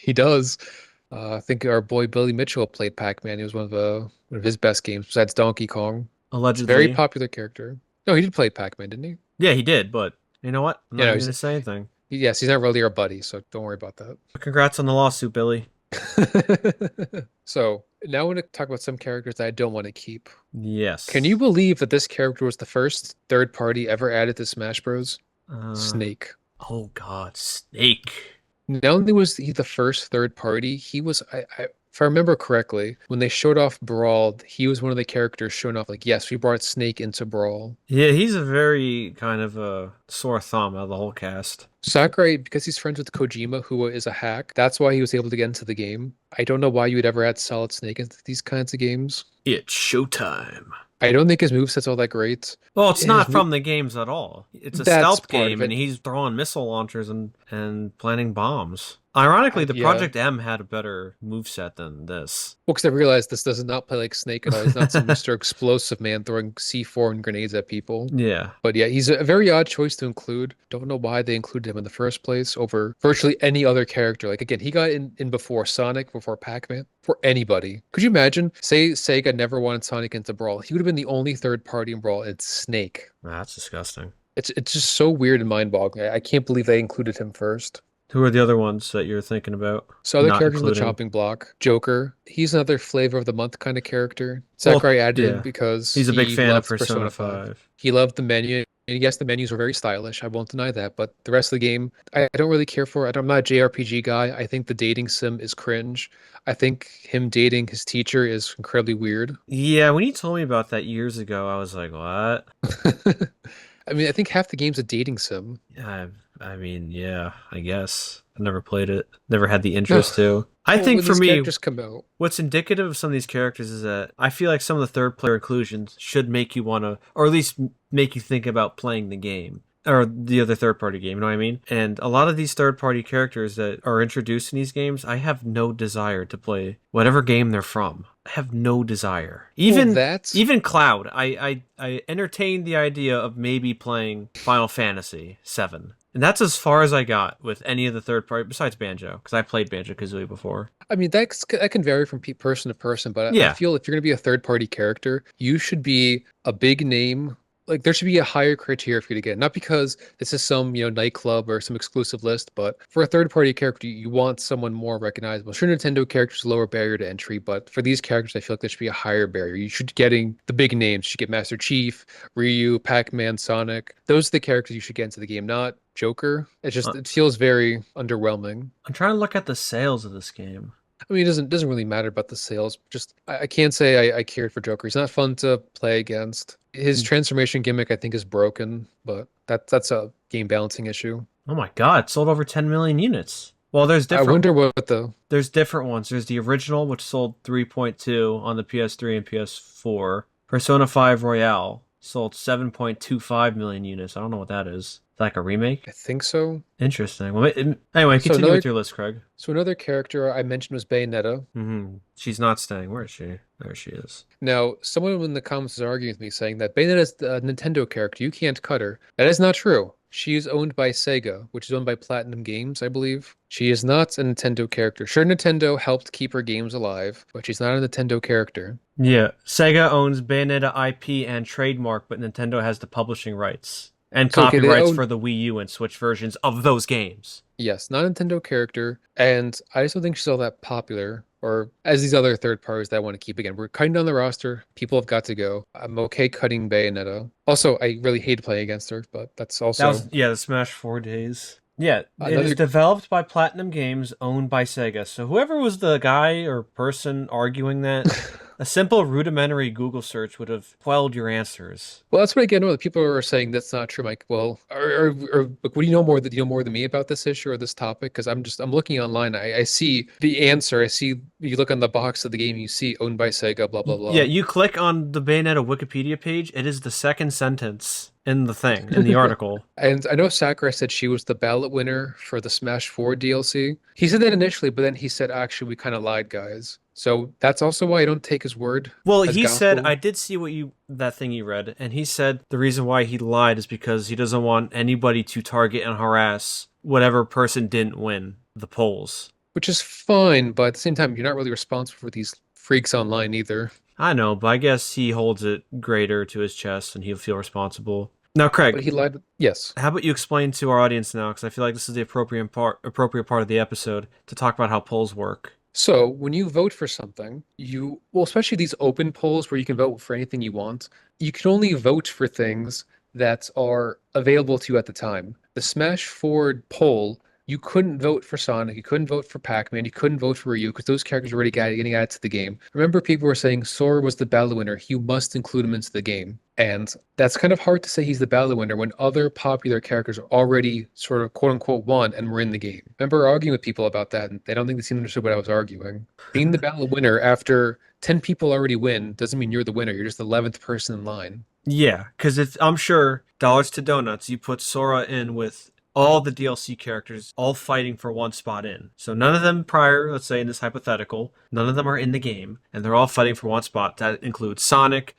he does. I think our boy Billy Mitchell played Pac-Man. He was one of his best games besides Donkey Kong. It's a very Allegedly. popular character. No, he did play Pac-Man, didn't he? Yeah, he did, but you know what? I'm not Yeah, no, even gonna say anything. yes, he's not really our buddy, so don't worry about that. But congrats on the lawsuit, Billy. So now I want to talk about some characters that I don't want to keep. Can you Yes. believe that this character was the first third party ever added to Smash Bros? Uh, Snake. oh God, Snake. Not only was he the first third party, he was, if I remember correctly, when they showed off Brawl, he was one of the characters showing off, like, yes, we brought Snake into Brawl. Yeah, he's a very kind of a sore thumb out of the whole cast. Sakurai, because he's friends with Kojima, who is a hack, that's why he was able to get into the game. I don't know why you would ever add Solid Snake into these kinds of games. It's showtime. I don't think his moveset's all that great. Well, it's His not mo from the games at all. It's a That's stealth part game, of and it. he's throwing missile launchers and planting bombs. Ironically, the Yeah. Project M had a better moveset than this. Well, because I realized this does not play like Snake at all. He's not some Mr. Explosive man throwing C4 and grenades at people. Yeah. But yeah, he's a very odd choice to include. Don't know why they included him in the first place over virtually any other character. Like again, he got in before Sonic, before Pac-Man, for anybody. Could you imagine? Say Sega never wanted Sonic into Brawl. He would have been the only third party in Brawl. It's Snake. That's disgusting. It's just so weird and mind-boggling. I can't believe they included him first. Who are the other ones that you're thinking about So other not characters on the including? chopping block. Joker. He's another flavor of the month kind of character. Well, Sakurai added him yeah. because He's a big he fan of loves Persona Persona 5. 5. He loved the menu. And yes, the menus were very stylish. I won't deny that. But the rest of the game, I don't really care for it. I'm not a JRPG guy. I think the dating sim is cringe. I think him dating his teacher is incredibly weird. Yeah, when you told me about that years ago, I was like, what? I mean, I think half the game's a dating sim. I, I mean, yeah, I guess. I never played it. Never had the No. interest to. I Well, think when for these me, characters come out, what's indicative of some of these characters is that I feel like some of the third player inclusions should make you want to, or at least make you think about playing the game or the other third party game. You know what I mean? And a lot of these third party characters that are introduced in these games, I have no desire to play whatever game they're from. I have no desire. well, Even that's even Cloud, I entertained the idea of maybe playing Final Fantasy 7. And that's as far as I got with any of the third party besides Banjo, because I played Banjo Kazooie before. I mean, that can vary from person to person, but I Yeah, feel if you're going to be a third party character, you should be a big name. Like there should be a higher criteria for you to get. Not because this is some, nightclub or some exclusive list, but for a third party character, you want someone more recognizable. Sure, Nintendo characters lower barrier to entry, but for these characters, I feel like there should be a higher barrier. You should be getting the big names. You should get Master Chief, Ryu, Pac-Man, Sonic. Those are the characters you should get into the game, not Joker. uh, It feels very underwhelming. I'm trying to look at the sales of this game. I mean, it doesn't really matter about the sales. Just I can't say I cared for Joker. He's not fun to play against. His transformation gimmick I think is broken, but that's a game balancing issue. Oh my God, it sold over 10 million units. Well, I wonder what the there's different ones. There's the original, which sold 3.2 on the PS3 and PS4. Persona 5 Royale sold 7.25 million units. I don't know what that is. Like a remake? I think so. Interesting. Well, anyway, So continue another with your list, Craig. so another character I mentioned was Bayonetta. She's not staying. Where is she? There she is. Now, someone in the comments is arguing with me saying that Bayonetta's a Nintendo character. You can't cut her. That is not true. She is owned by Sega, which is owned by Platinum Games, I believe. She is not a Nintendo character. Sure, Nintendo helped keep her games alive, but she's not a Nintendo character. Yeah, Sega owns Bayonetta IP and trademark, but Nintendo has the publishing rights and So okay, they copyrights own for the Wii U and Switch versions of those games. yes, not a Nintendo character, and I just don't think she's all that popular. Or as these other third parties that I want to keep again. We're cutting down the roster. People have got to go. I'm okay cutting Bayonetta. Also, I really hate playing against her, but that's That also was, yeah, the Smash 4 days. Yeah, it is another. developed by Platinum Games, owned by Sega. So whoever was the guy or person arguing that, a simple rudimentary Google search would have quelled your answers. Well, that's what I get. Know that people are saying that's not true, Mike. Well, or like, what do you know more? Do you know more than me about this issue or this topic? Because I'm looking online. I see the answer. I see you look on the box of the game. You see owned by Sega. Blah blah Yeah, blah. you click on the Bayonetta Wikipedia page, it is the second sentence in the thing, in the article. And I know Sakurai said she was the ballot winner for the Smash 4 DLC. He said that initially, but then he said, actually, we kind of lied, guys. So that's also why I don't take his word Well, as he said, gospel. I did see that thing you read, and he said the reason why he lied is because he doesn't want anybody to target and harass whatever person didn't win the polls. Which is fine, but at the same time, you're not really responsible for these freaks online either. I know, but I guess he holds it greater to his chest and he'll feel responsible. Now, But Craig, he lied. Yes. how about you explain to our audience now, because I feel like this is the appropriate part of the episode to talk about how polls work. So when you vote for something, well, especially these open polls where you can vote for anything you want, you can only vote for things that are available to you at the time. The Smash Forward poll, you couldn't vote for Sonic, you couldn't vote for Pac-Man, you couldn't vote for Ryu because those characters were already getting added to the game. Remember, people were saying Sora was the ballot winner, you must include him into the game. And that's kind of hard to say he's the ballot winner when other popular characters are already sort of quote unquote won and were in the game. Remember arguing with people about that, and they don't think they seemed understood what I was arguing. Being the ballot winner after 10 people already win doesn't mean you're the winner. You're just the 11th person in line. Yeah, because I'm sure, dollars to donuts, you put Sora in with all the DLC characters all fighting for one spot in. So none of them prior, let's say in this hypothetical, none of them are in the game, and they're all fighting for one spot. That includes Sonic,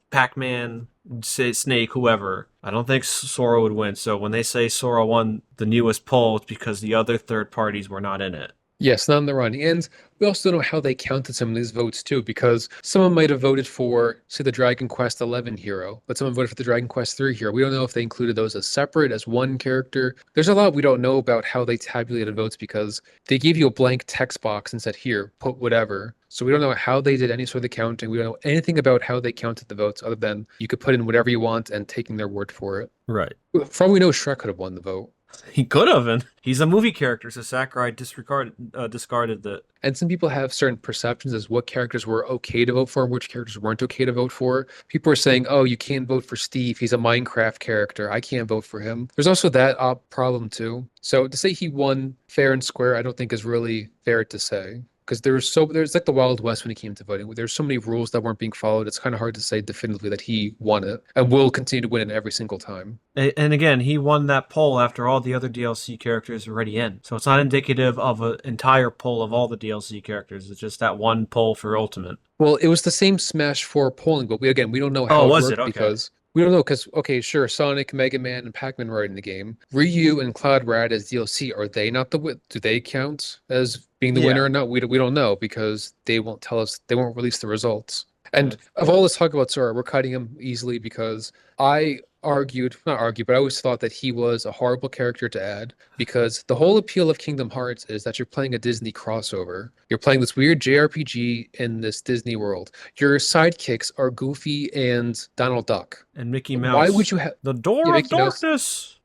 Pac-Man, say Snake, whoever. I don't think Sora would win. So when they say Sora won the newest poll, it's because the other third parties were not in it. Yes, not in the running. And we also don't know how they counted some of these votes too, because someone might have voted for, say, the Dragon Quest XI hero, but someone voted for the Dragon Quest III hero. We don't know if they included those as separate, as one character. There's a lot we don't know about how they tabulated votes because they gave you a blank text box and said, here, put whatever. So we don't know how they did any sort of counting. We don't know anything about how they counted the votes other than you could put in whatever you want and taking their word for it. Right. For all we know, Shrek could have won the vote. He could have, and he's a movie character, so Sakurai discarded that. And some people have certain perceptions as what characters were okay to vote for and which characters weren't okay to vote for. People are saying, oh, you can't vote for Steve. He's a Minecraft character. I can't vote for him. There's also that problem, too. So to say he won fair and square, I don't think is really fair to say. Because there's like the Wild West when it came to voting. There's so many rules that weren't being followed. It's kind of hard to say definitively that he won it and will continue to win it every single time. And again, he won that poll after all the other DLC characters were already in. So it's not indicative of an entire poll of all the DLC characters. It's just that one poll for Ultimate. Well, it was the same Smash 4 polling, but we don't know Oh, how it was worked it? Okay. because we don't know because okay, sure, Sonic, Mega Man, and Pac-Man were in the game. Ryu and Cloud were added as DLC. Are they not do they count as being the winner Yeah. or not? We don't know because they won't tell us. They won't release the results. And of all this talk about Sora, we're cutting him easily because not argued, but I always thought that he was a horrible character to add because the whole appeal of Kingdom Hearts is that you're playing a Disney crossover. You're playing this weird JRPG in this Disney world. Your sidekicks are Goofy and Donald Duck. And Mickey Mouse. Why would you have The Door yeah, of Mickey Mouse? Darkness?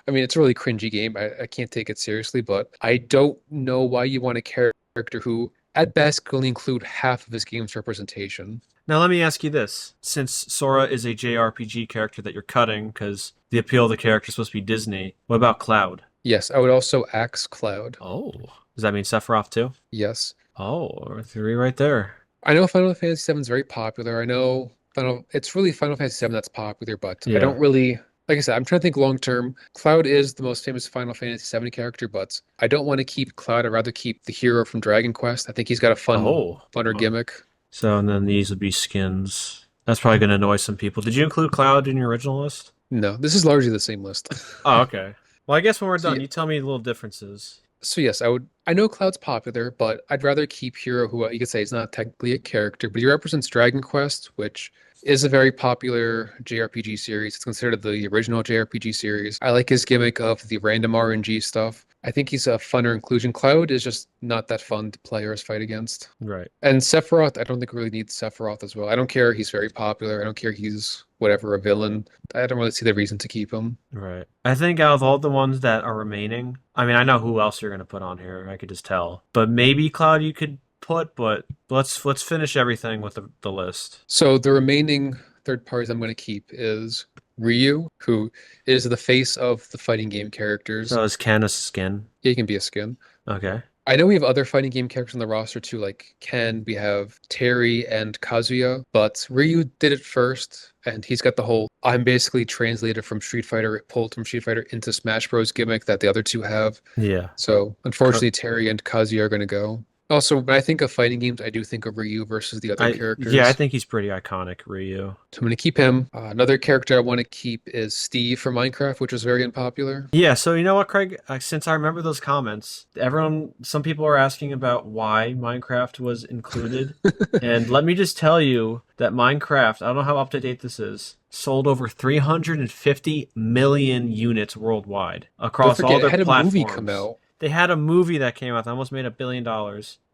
I mean, it's a really cringy game. I can't take it seriously, but I don't know why you want a character who, at best, can only include half of his game's representation. Now let me ask you this. Since Sora is a JRPG character that you're cutting because the appeal of the character is supposed to be Disney, what about Cloud? Yes, I would also axe Cloud. Oh. Does that mean Sephiroth too? Yes. Oh, theory right there. I know Final Fantasy VII is very popular. I know it's really Final Fantasy VII that's popular, but I Yeah. don't really, like I said, I'm trying to think long term. Cloud is the most famous Final Fantasy VII character, but I don't want to keep Cloud. I'd rather keep the hero from Dragon Quest. I think he's got a funner Oh. gimmick. So, and then these would be skins. That's probably going to annoy some people. Did you include Cloud in your original list? No, this is largely the same list. Oh, okay. Well, I guess when we're So done, yeah, you tell me the little differences. so yes, I would. I know Cloud's popular, but I'd rather keep Hero, who you could say is not technically a character, but he represents Dragon Quest, which is a very popular JRPG series. It's considered the original JRPG series. I like his gimmick of the random RNG stuff. I think he's a funner inclusion. Cloud is just not that fun to play or fight against. Right. And Sephiroth, I don't think we really need Sephiroth as well. I don't care he's very popular. I don't care he's whatever, a villain. I don't really see the reason to keep him. Right. I think out of all the ones that are remaining, I mean, I know who else you're gonna put on here. I could just tell. But maybe Cloud you could put, but let's finish everything with the list. So the remaining third parties I'm going to keep is Ryu, who is the face of the fighting game characters. So is Ken a skin? He can be a skin. Okay. I know we have other fighting game characters on the roster too, like Ken, we have Terry and Kazuya, but Ryu did it first, and he's got the whole I'm basically translated from Street Fighter, pulled from Street Fighter into Smash Bros. Gimmick that the other two have. Yeah. So Co- unfortunately, Terry and Kazuya are going to go. Also, when I think of fighting games, I do think of Ryu versus the other I characters. think he's pretty iconic, Ryu. So I'm going to keep him. Another character I want to keep is Steve from Minecraft, which was very unpopular. Yeah, so you know what, Craig? Since I remember those comments, some people are asking about why Minecraft was included. And let me just tell you that Minecraft, I don't know how up to date this is, sold over 350 million units worldwide Don't across all forget, it their had a movie come platforms. out. They had a movie that came out that almost made $1 billion.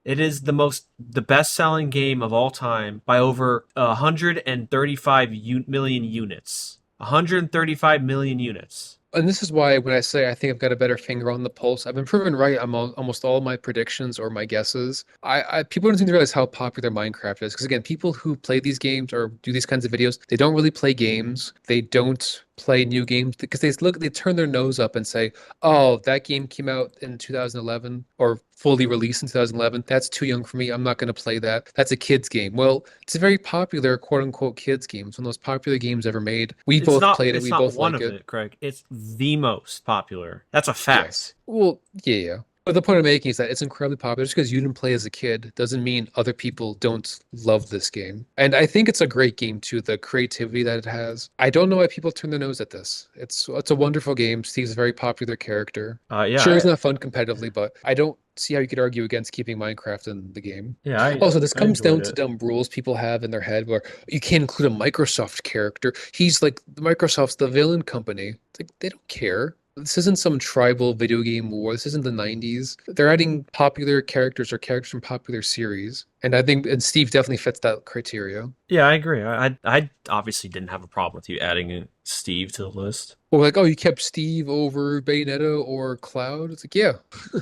It is the best-selling game of all time by over 135 million units. 135 million units. And this is why when I say I think I've got a better finger on the pulse, I've been proven right on almost all my predictions or my guesses. People don't seem to realize how popular Minecraft is because again, people who play these games or do these kinds of videos, they don't really play games. They don't play new games because they turn their nose up and say, "Oh, that game came out in 2011 or fully released in 2011. That's too young for me. I'm not going to play that. That's a kids game." Well, it's a very popular quote unquote kids game. It's one of those popular games ever made. We both played it. It's We not both one like of it. it, Craig. It's the most popular. That's a Yes. fact. Well, yeah, yeah. But the point I'm making is that it's incredibly popular. Just because you didn't play as a kid doesn't mean other people don't love this game. And I think it's a great game too, the creativity that it has. I don't know why people turn their nose at this. It's a wonderful game. Steve's a very popular character. Yeah, Sure, he's not fun competitively, but I don't see how you could argue against keeping Minecraft in the game. yeah, Also, this I comes enjoyed down to it. dumb rules people have in their head where you can't include a Microsoft character. He's like Microsoft's the villain company. It's like they don't care. This isn't some tribal video game war. This isn't the 90s. They're adding popular characters or characters from popular series. And I think and Steve definitely fits that criteria. Yeah, I agree. I obviously didn't have a problem with you adding Steve to the list. Or like, oh, you kept Steve over Bayonetta or Cloud? It's like, yeah.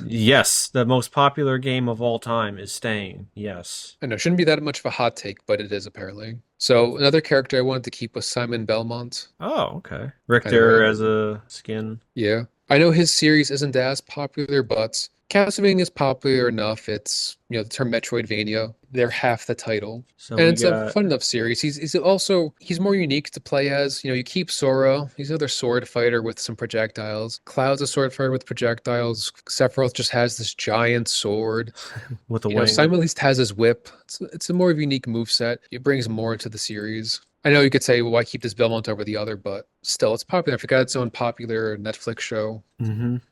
Yes, the most popular game of all time is staying. Yes. I know, shouldn't be that much of a hot take, but it is apparently. So another character I wanted to keep was Simon Belmont. Oh, okay. I know Richter it. as a skin. Yeah. I know his series isn't as popular, but Castlevania is popular enough. It's, the term Metroidvania. They're half the title. So And we it's a got fun enough series. He's more unique to play as. You keep Sora. He's another sword fighter with some projectiles. Cloud's a sword fighter with projectiles. Sephiroth just has this giant sword. with a wing. Simon at least has his whip. It's a more unique move set. It brings more to the series. I know you could say, well, why keep this Belmont over the other, but still, it's popular. I forgot its own popular Netflix show.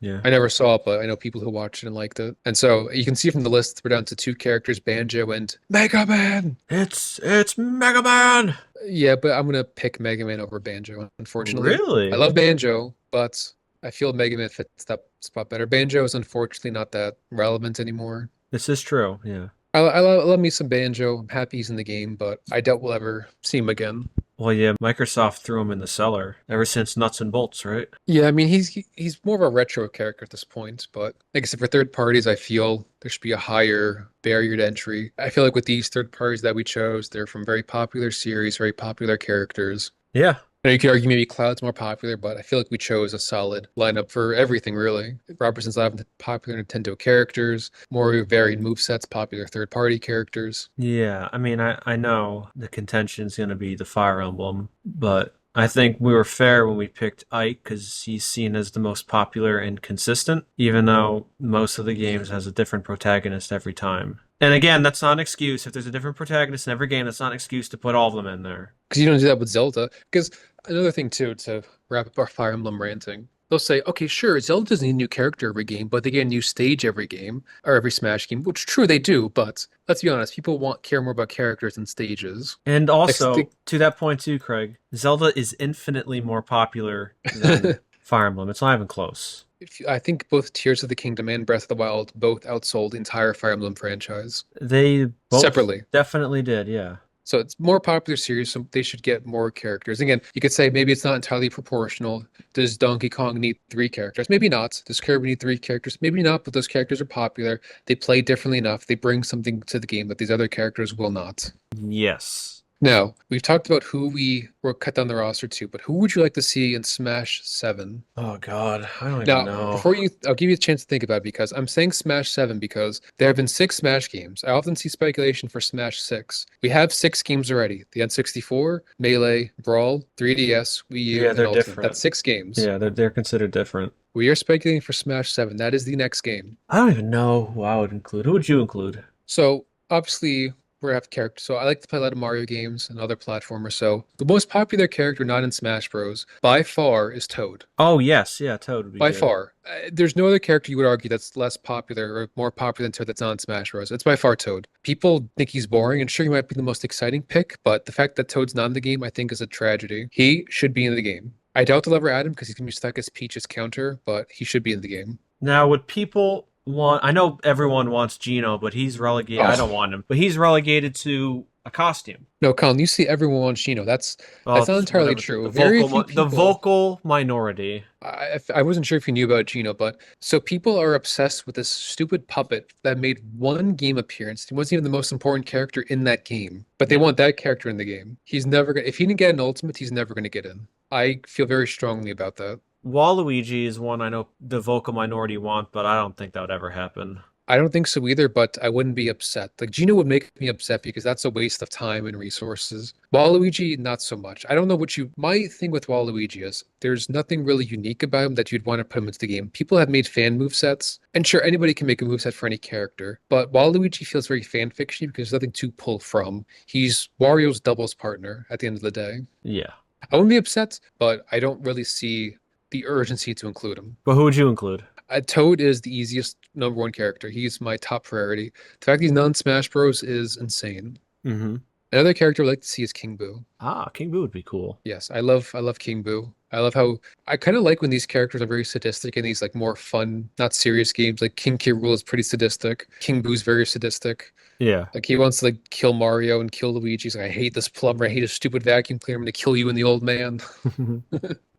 Yeah. I never saw it, but I know people who watched it and liked it. And so you can see from the list, we're down to two characters, Banjo and Mega Man. It's Mega Man. Yeah, but I'm gonna pick Mega Man over Banjo, unfortunately. I Really? love Banjo, but I feel Mega Man fits that spot better. Banjo is unfortunately not that relevant anymore. This is true. Yeah. I love me some Banjo. I'm happy he's in the game, but I doubt we'll ever see him again. Well, yeah, Microsoft threw him in the cellar ever since Nuts and Bolts, right? Yeah, I mean he's more of a retro character at this point, but like I said, for third parties, I feel there should be a higher barrier to entry. I feel like with these third parties that we chose, they're from very popular series, very popular characters. Yeah. Now you could argue maybe Cloud's more popular, but I feel like we chose a solid lineup for everything really. It represents a lot of popular Nintendo characters, more varied movesets, popular third party characters. Yeah. I mean, I know the contention's going to be the Fire Emblem, but I think we were fair when we picked Ike because he's seen as the most popular and consistent, even though most of the games has a different protagonist every time. And again, that's not an excuse. If there's a different protagonist in every game, that's not an excuse to put all of them in there. Because you don't do that with Zelda. Because another thing too, to wrap up our Fire Emblem ranting, they'll say, okay, sure, Zelda doesn't need a new character every game, but they get a new stage every game or every Smash game, which true they do, but let's be honest, people want care more about characters than stages. And Like, also, to that point too, Craig, Zelda is infinitely more popular than Fire Emblem. It's not even close. I think both Tears of the Kingdom and Breath of the Wild both outsold the entire Fire Emblem franchise They both separately. definitely did, yeah. So it's more popular series, so they should get more characters. Again, you could say maybe it's not entirely proportional. Does Donkey Kong need three characters? Maybe not. Does Kirby need three characters? Maybe not, but those characters are popular. They play differently enough. They bring something to the game that these other characters will not. Yes. Now, we've talked about who we will cut down the roster to, but who would you like to see in Smash 7? Oh God, I don't even Now, know. I'll give you a chance to think about it because I'm saying Smash 7 because there have been six Smash games. I often see speculation for Smash 6. We have six games already: the N64, Melee, Brawl, 3DS, Wii U, Yeah, and they're Ultimate. different. That's six games. Yeah, they're considered different. We are speculating for Smash 7. That is the next game. I don't even know who I would include. Who would you include? So, obviously, we have characters. So, I like to play a lot of Mario games and other platformers. So, the most popular character not in Smash Bros. By far is Toad. Oh yes, yeah, Toad would be By good. far. There's no other character you would argue that's less popular or more popular than Toad that's not in Smash Bros. It's by far Toad. People think he's boring, and sure, he might be the most exciting pick, but the fact that Toad's not in the game, I think, is a tragedy. He should be in the game. I doubt they'll ever add him because he's going to be stuck as Peach's counter, but he should be in the game. Now, would people want? I know everyone wants Gino, but he's relegated. I don't Oh, want him, but he's relegated to a costume. no, Colin, you see everyone wants Shino. Well, That's not it's entirely whatever. true. Very few The people. vocal minority. I wasn't sure if you knew about Gino, but so people are obsessed with this stupid puppet that made one game appearance. He wasn't even the most important character in that game, but they Yeah. want that character in the game. He's never gonna, if he didn't get an ultimate, he's never gonna get in. I feel very strongly about that. Waluigi is one I know the vocal minority want, but I don't think that would ever happen. I don't think so either, but I wouldn't be upset. Like Gino would make me upset because that's a waste of time and resources. Waluigi, not so much. I don't know what you. My thing with Waluigi is there's nothing really unique about him that you'd want to put him into the game. People have made fan movesets, and sure, anybody can make a moveset for any character, but Waluigi feels very fan fiction because there's nothing to pull from. He's Wario's doubles partner at the end of the day. Yeah. I wouldn't be upset, but I don't really see the urgency to include him. But who would you include? Toad is the easiest number one character. He's my top priority. The fact he's not in Smash Bros. Is insane. Mm-hmm. Another character I'd like to see is King Boo. Ah, King Boo would be cool. Yes, I love King Boo. I love how I kind of like when these characters are very sadistic in these like more fun, not serious games. Like King K. Rool is pretty sadistic. King Boo's very sadistic. Yeah. Like he wants to like kill Mario and kill Luigi. He's like, I hate this plumber. I hate his stupid vacuum cleaner. I'm gonna kill you and the old man.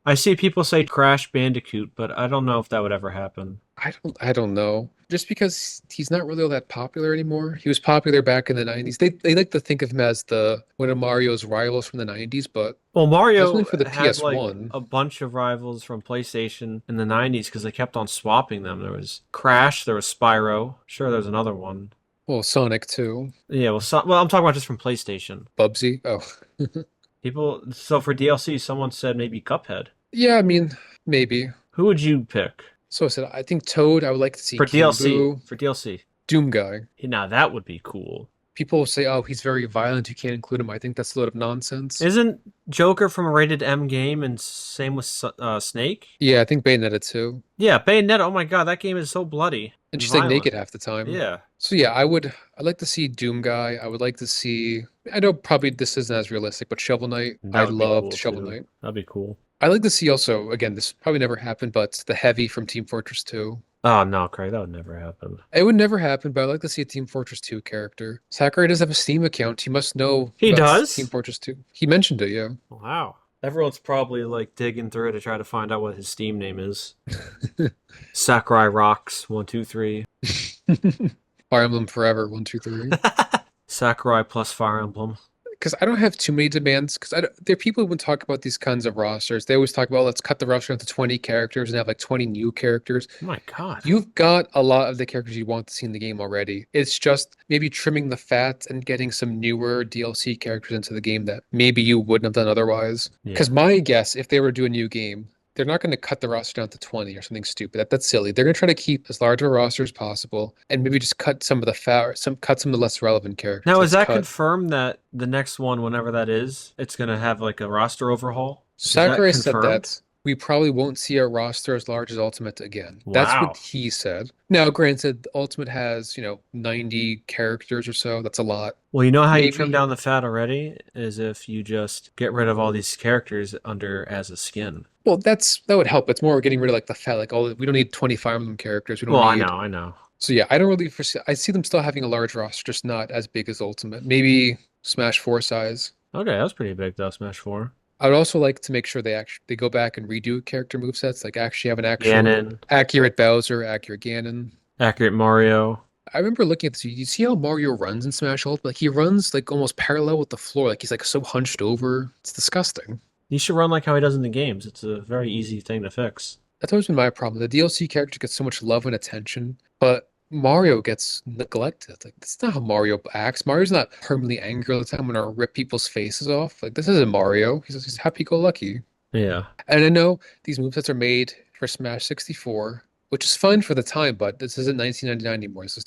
I see people say Crash Bandicoot, but I don't know if that would ever happen. I don't know. Just because he's not really all that popular anymore. He was popular back in the 90s. They like to think of him as the one of Mario's rivals from the 90s, but Well, that was Mario only for the had like PS1. a bunch of rivals from PlayStation in the 90s because they kept on swapping them. There was Crash, there was Spyro. Sure, there's another one. Well, Sonic too. Yeah, well, I'm talking about just from PlayStation. Bubsy. Oh. People, so for DLC, someone said maybe Cuphead. Yeah, I mean, maybe. Who would you pick So I said I think Toad, I would like to see for King DLC? Boo, For DLC, Doom Guy. now that would be cool. People will say, oh, he's very violent, you can't include him. I think that's a load of nonsense. Isn't Joker from a rated M game, and same with Snake? Yeah, I think Bayonetta too. Yeah, Bayonetta. Oh my god, that game is so bloody And and she's like violent. naked half the time. Yeah. So yeah, I'd like to see Doom Guy. I would like to see I know probably this isn't as realistic, but Shovel Knight. I That would be loved cool Shovel too. Knight. That'd be cool. I like to see also, again, this probably never happened, but the Heavy from Team Fortress 2. Oh no, Craig, that would never happen. It would never happen, but I'd like to see a Team Fortress 2 character. Sakurai does have a Steam account. He must know He about Team does? Fortress 2. He mentioned it, yeah. Wow. Everyone's probably like digging through to try to find out what his Steam name is. Sakurai Rocks 123. Fire Emblem Forever, 1, 2, 3. Sakurai plus Fire Emblem. Because I don't have too many demands. Because there are people who would talk about these kinds of rosters. They always talk about let's cut the roster into 20 characters and have like 20 new characters. Oh my god. You've got a lot of the characters you want to see in the game already. It's just maybe trimming the fat and getting some newer DLC characters into the game that maybe you wouldn't have done otherwise. Yeah. Because my guess, if they were to do a new game, they're not going to cut the roster down to 20 or something stupid. That's silly. They're going to try to keep as large of a roster as possible and maybe just cut some of the cut some of the less relevant characters. Now, is Let's that cut. confirmed that the next one, whenever that is, it's gonna have like a roster overhaul? Is that Sakurai said confirmed? that we probably won't see a roster as large as Ultimate again. That's what Wow. he said. Now, granted, Ultimate has, 90 characters or so. That's a lot. Well, you know how you trim Maybe. down the fat already is if you just get rid of all these characters under as a skin. Well, that would help. It's more getting rid of like the fat, like all we don't need 20 Fire Emblem characters. We don't Well, I know, need. I know. So yeah, I don't really foresee. I see them still having a large roster, just not as big as Ultimate. Maybe Smash 4 size. Okay, that's pretty big though, Smash 4. I would also like to make sure they go back and redo character movesets, like actually have an actual Ganon, accurate Bowser, accurate Ganon. accurate Mario. I remember looking at this. You see how Mario runs in Smash Ultimate? Like he runs like almost parallel with the floor. Like he's like so hunched over. It's disgusting. He should run like how he does in the games. It's a very easy thing to fix. That's always been my problem. The DLC character gets so much love and attention, but Mario gets neglected. Like that's not how Mario acts. Mario's not permanently angry all the time when I rip people's faces off. Like this isn't Mario. He's happy-go-lucky. Yeah. And I know these movesets are made for Smash 64, which is fun for the time, but this isn't 1999 anymore. This is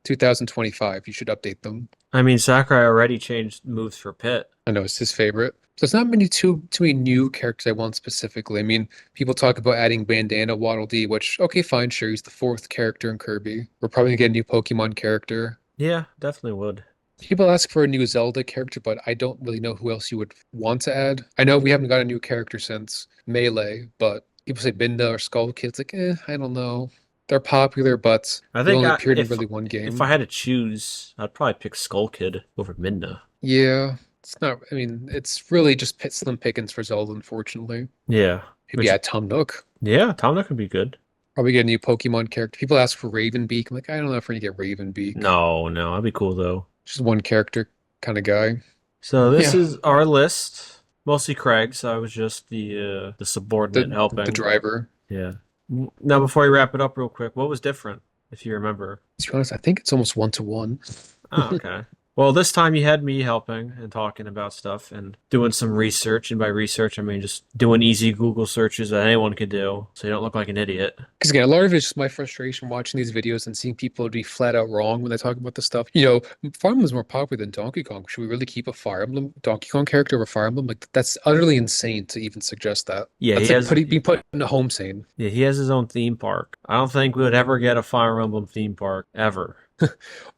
2025. You should update them. I mean, Sakurai already changed moves for Pit. I know it's his favorite. So it's not many too many new characters I want specifically. I mean, people talk about adding Bandana Waddle Dee, which okay, fine, sure, he's the fourth character in Kirby. We're probably gonna get a new Pokemon character. Yeah, definitely would. People ask for a new Zelda character, but I don't really know who else you would want to add. I know we haven't got a new character since Melee, but people say Binda or Skull Kid. It's like, I don't know. They're popular, but I they think only appeared in if really one if I game. had to choose, I'd probably pick Skull Kid over Midna. Yeah, it's not. I mean, it's really just slim pickings for Zelda, unfortunately. Yeah. Maybe Which add Tom Nook. yeah, Tom Nook could be good. Probably get a new Pokemon character. People ask for Ravenbeak. I'm like, I don't know if we're gonna get Ravenbeak. No, no, that'd be cool though. Just one character kind of guy. So this Yeah, is our list. Mostly Craig's. I was just the subordinate the helping. driver. Yeah. Now before we wrap it up real quick, what was different, if you remember? To be honest, I think it's almost 1-to-1. Oh, okay. Well, this time you had me helping and talking about stuff and doing some research. And by research, I mean just doing easy Google searches that anyone could do so you don't look like an idiot. Because again, a lot of it's just my frustration watching these videos and seeing people be flat out wrong when they talk about this stuff. Fire Emblem is more popular than Donkey Kong. Should we really keep a Fire Emblem Donkey Kong character over Fire Emblem? Like that's utterly insane to even suggest that. Yeah, That's like being put in a home sane. yeah, he has his own theme park. I don't think we would ever get a Fire Emblem theme park ever.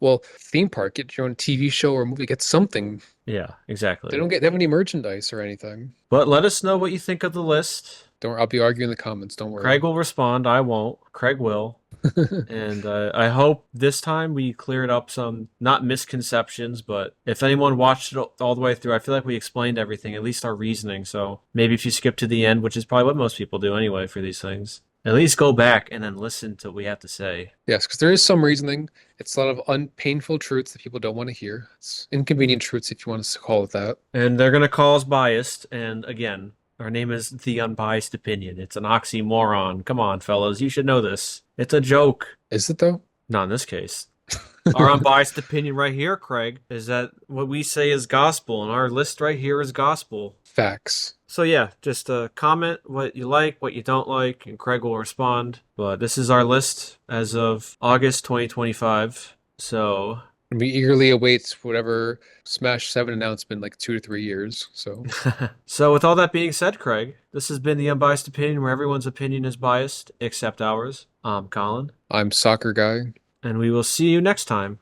Well, theme park, get your own TV show or movie, get something. Yeah, They exactly. don't have any merchandise or anything. But let us know what you think of the list. Don't I'll be arguing in the comments, don't worry. Craig will respond. I won't. Craig will. And I hope this time we cleared up some, not misconceptions, but if anyone watched it all the way through, I feel like we explained everything, at least our reasoning. So maybe if you skip to the end, which is probably what most people do anyway for these things, at least go back and then listen to what we have to say. Yes, because there is some reasoning. It's a lot of unpainful truths that people don't want to hear. It's inconvenient truths, if you want us to call it that. And they're going to call us biased. And again, our name is The Unbiased Opinion. It's an oxymoron. Come on, fellas. You should know this. It's a joke. Is it though? Not in this case. Our unbiased opinion right here, Craig, is that what we say is gospel, and our list right here is gospel. Facts. So yeah, just comment what you like, what you don't like, and Craig will respond. But this is our list as of August 2025. So And we eagerly await whatever Smash 7 announcement like 2 to 3 years. So so with all that being said, Craig, this has been the Unbiased Opinion, where everyone's opinion is biased except ours. I'm Colin, I'm soccer guy. and we will see you next time.